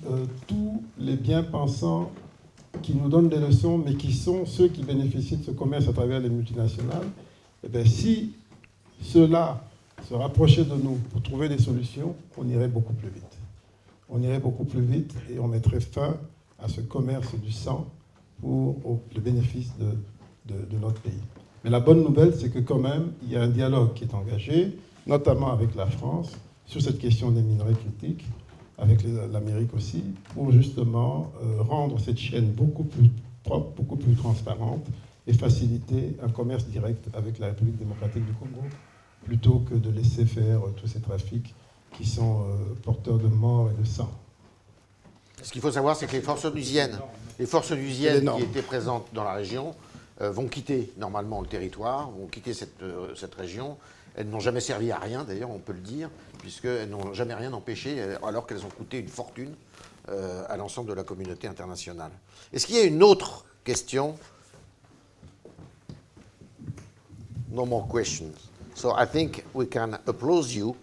tous les bien-pensants qui nous donnent des leçons, mais qui sont ceux qui bénéficient de ce commerce à travers les multinationales, eh bien, si ceux-là se rapprochaient de nous pour trouver des solutions, on irait beaucoup plus vite. On irait beaucoup plus vite et on mettrait fin à ce commerce du sang pour le bénéfice de notre pays. Mais la bonne nouvelle, c'est que quand même, il y a un dialogue qui est engagé, notamment avec la France, sur cette question des minerais critiques, avec l'Amérique aussi, pour justement rendre cette chaîne beaucoup plus propre, beaucoup plus transparente et faciliter un commerce direct avec la République démocratique du Congo, plutôt que de laisser faire tous ces trafics qui sont porteurs de mort et de sang. Ce qu'il faut savoir, c'est que les forces onusiennes qui étaient présentes dans la région vont quitter normalement le territoire, vont quitter cette région. Elles n'ont jamais servi à rien, d'ailleurs, on peut le dire, puisqu'elles n'ont jamais rien empêché, alors qu'elles ont coûté une fortune à l'ensemble de la communauté internationale. Est-ce qu'il y a une autre question? No more questions. So I think we can applaud you.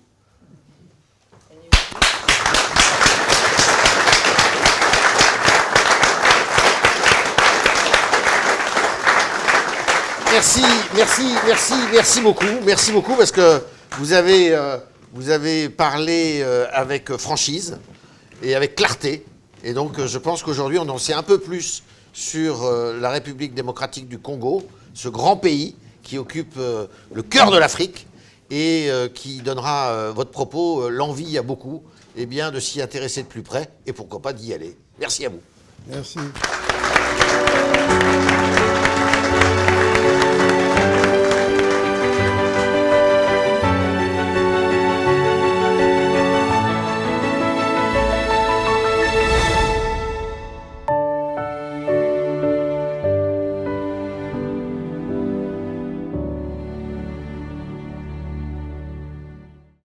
Merci beaucoup, parce que vous avez parlé avec franchise et avec clarté. Et donc, je pense qu'aujourd'hui, on en sait un peu plus sur la République démocratique du Congo, ce grand pays qui occupe le cœur de l'Afrique et qui donnera, votre propos, l'envie à beaucoup de s'y intéresser de plus près et pourquoi pas d'y aller. Merci à vous. Merci.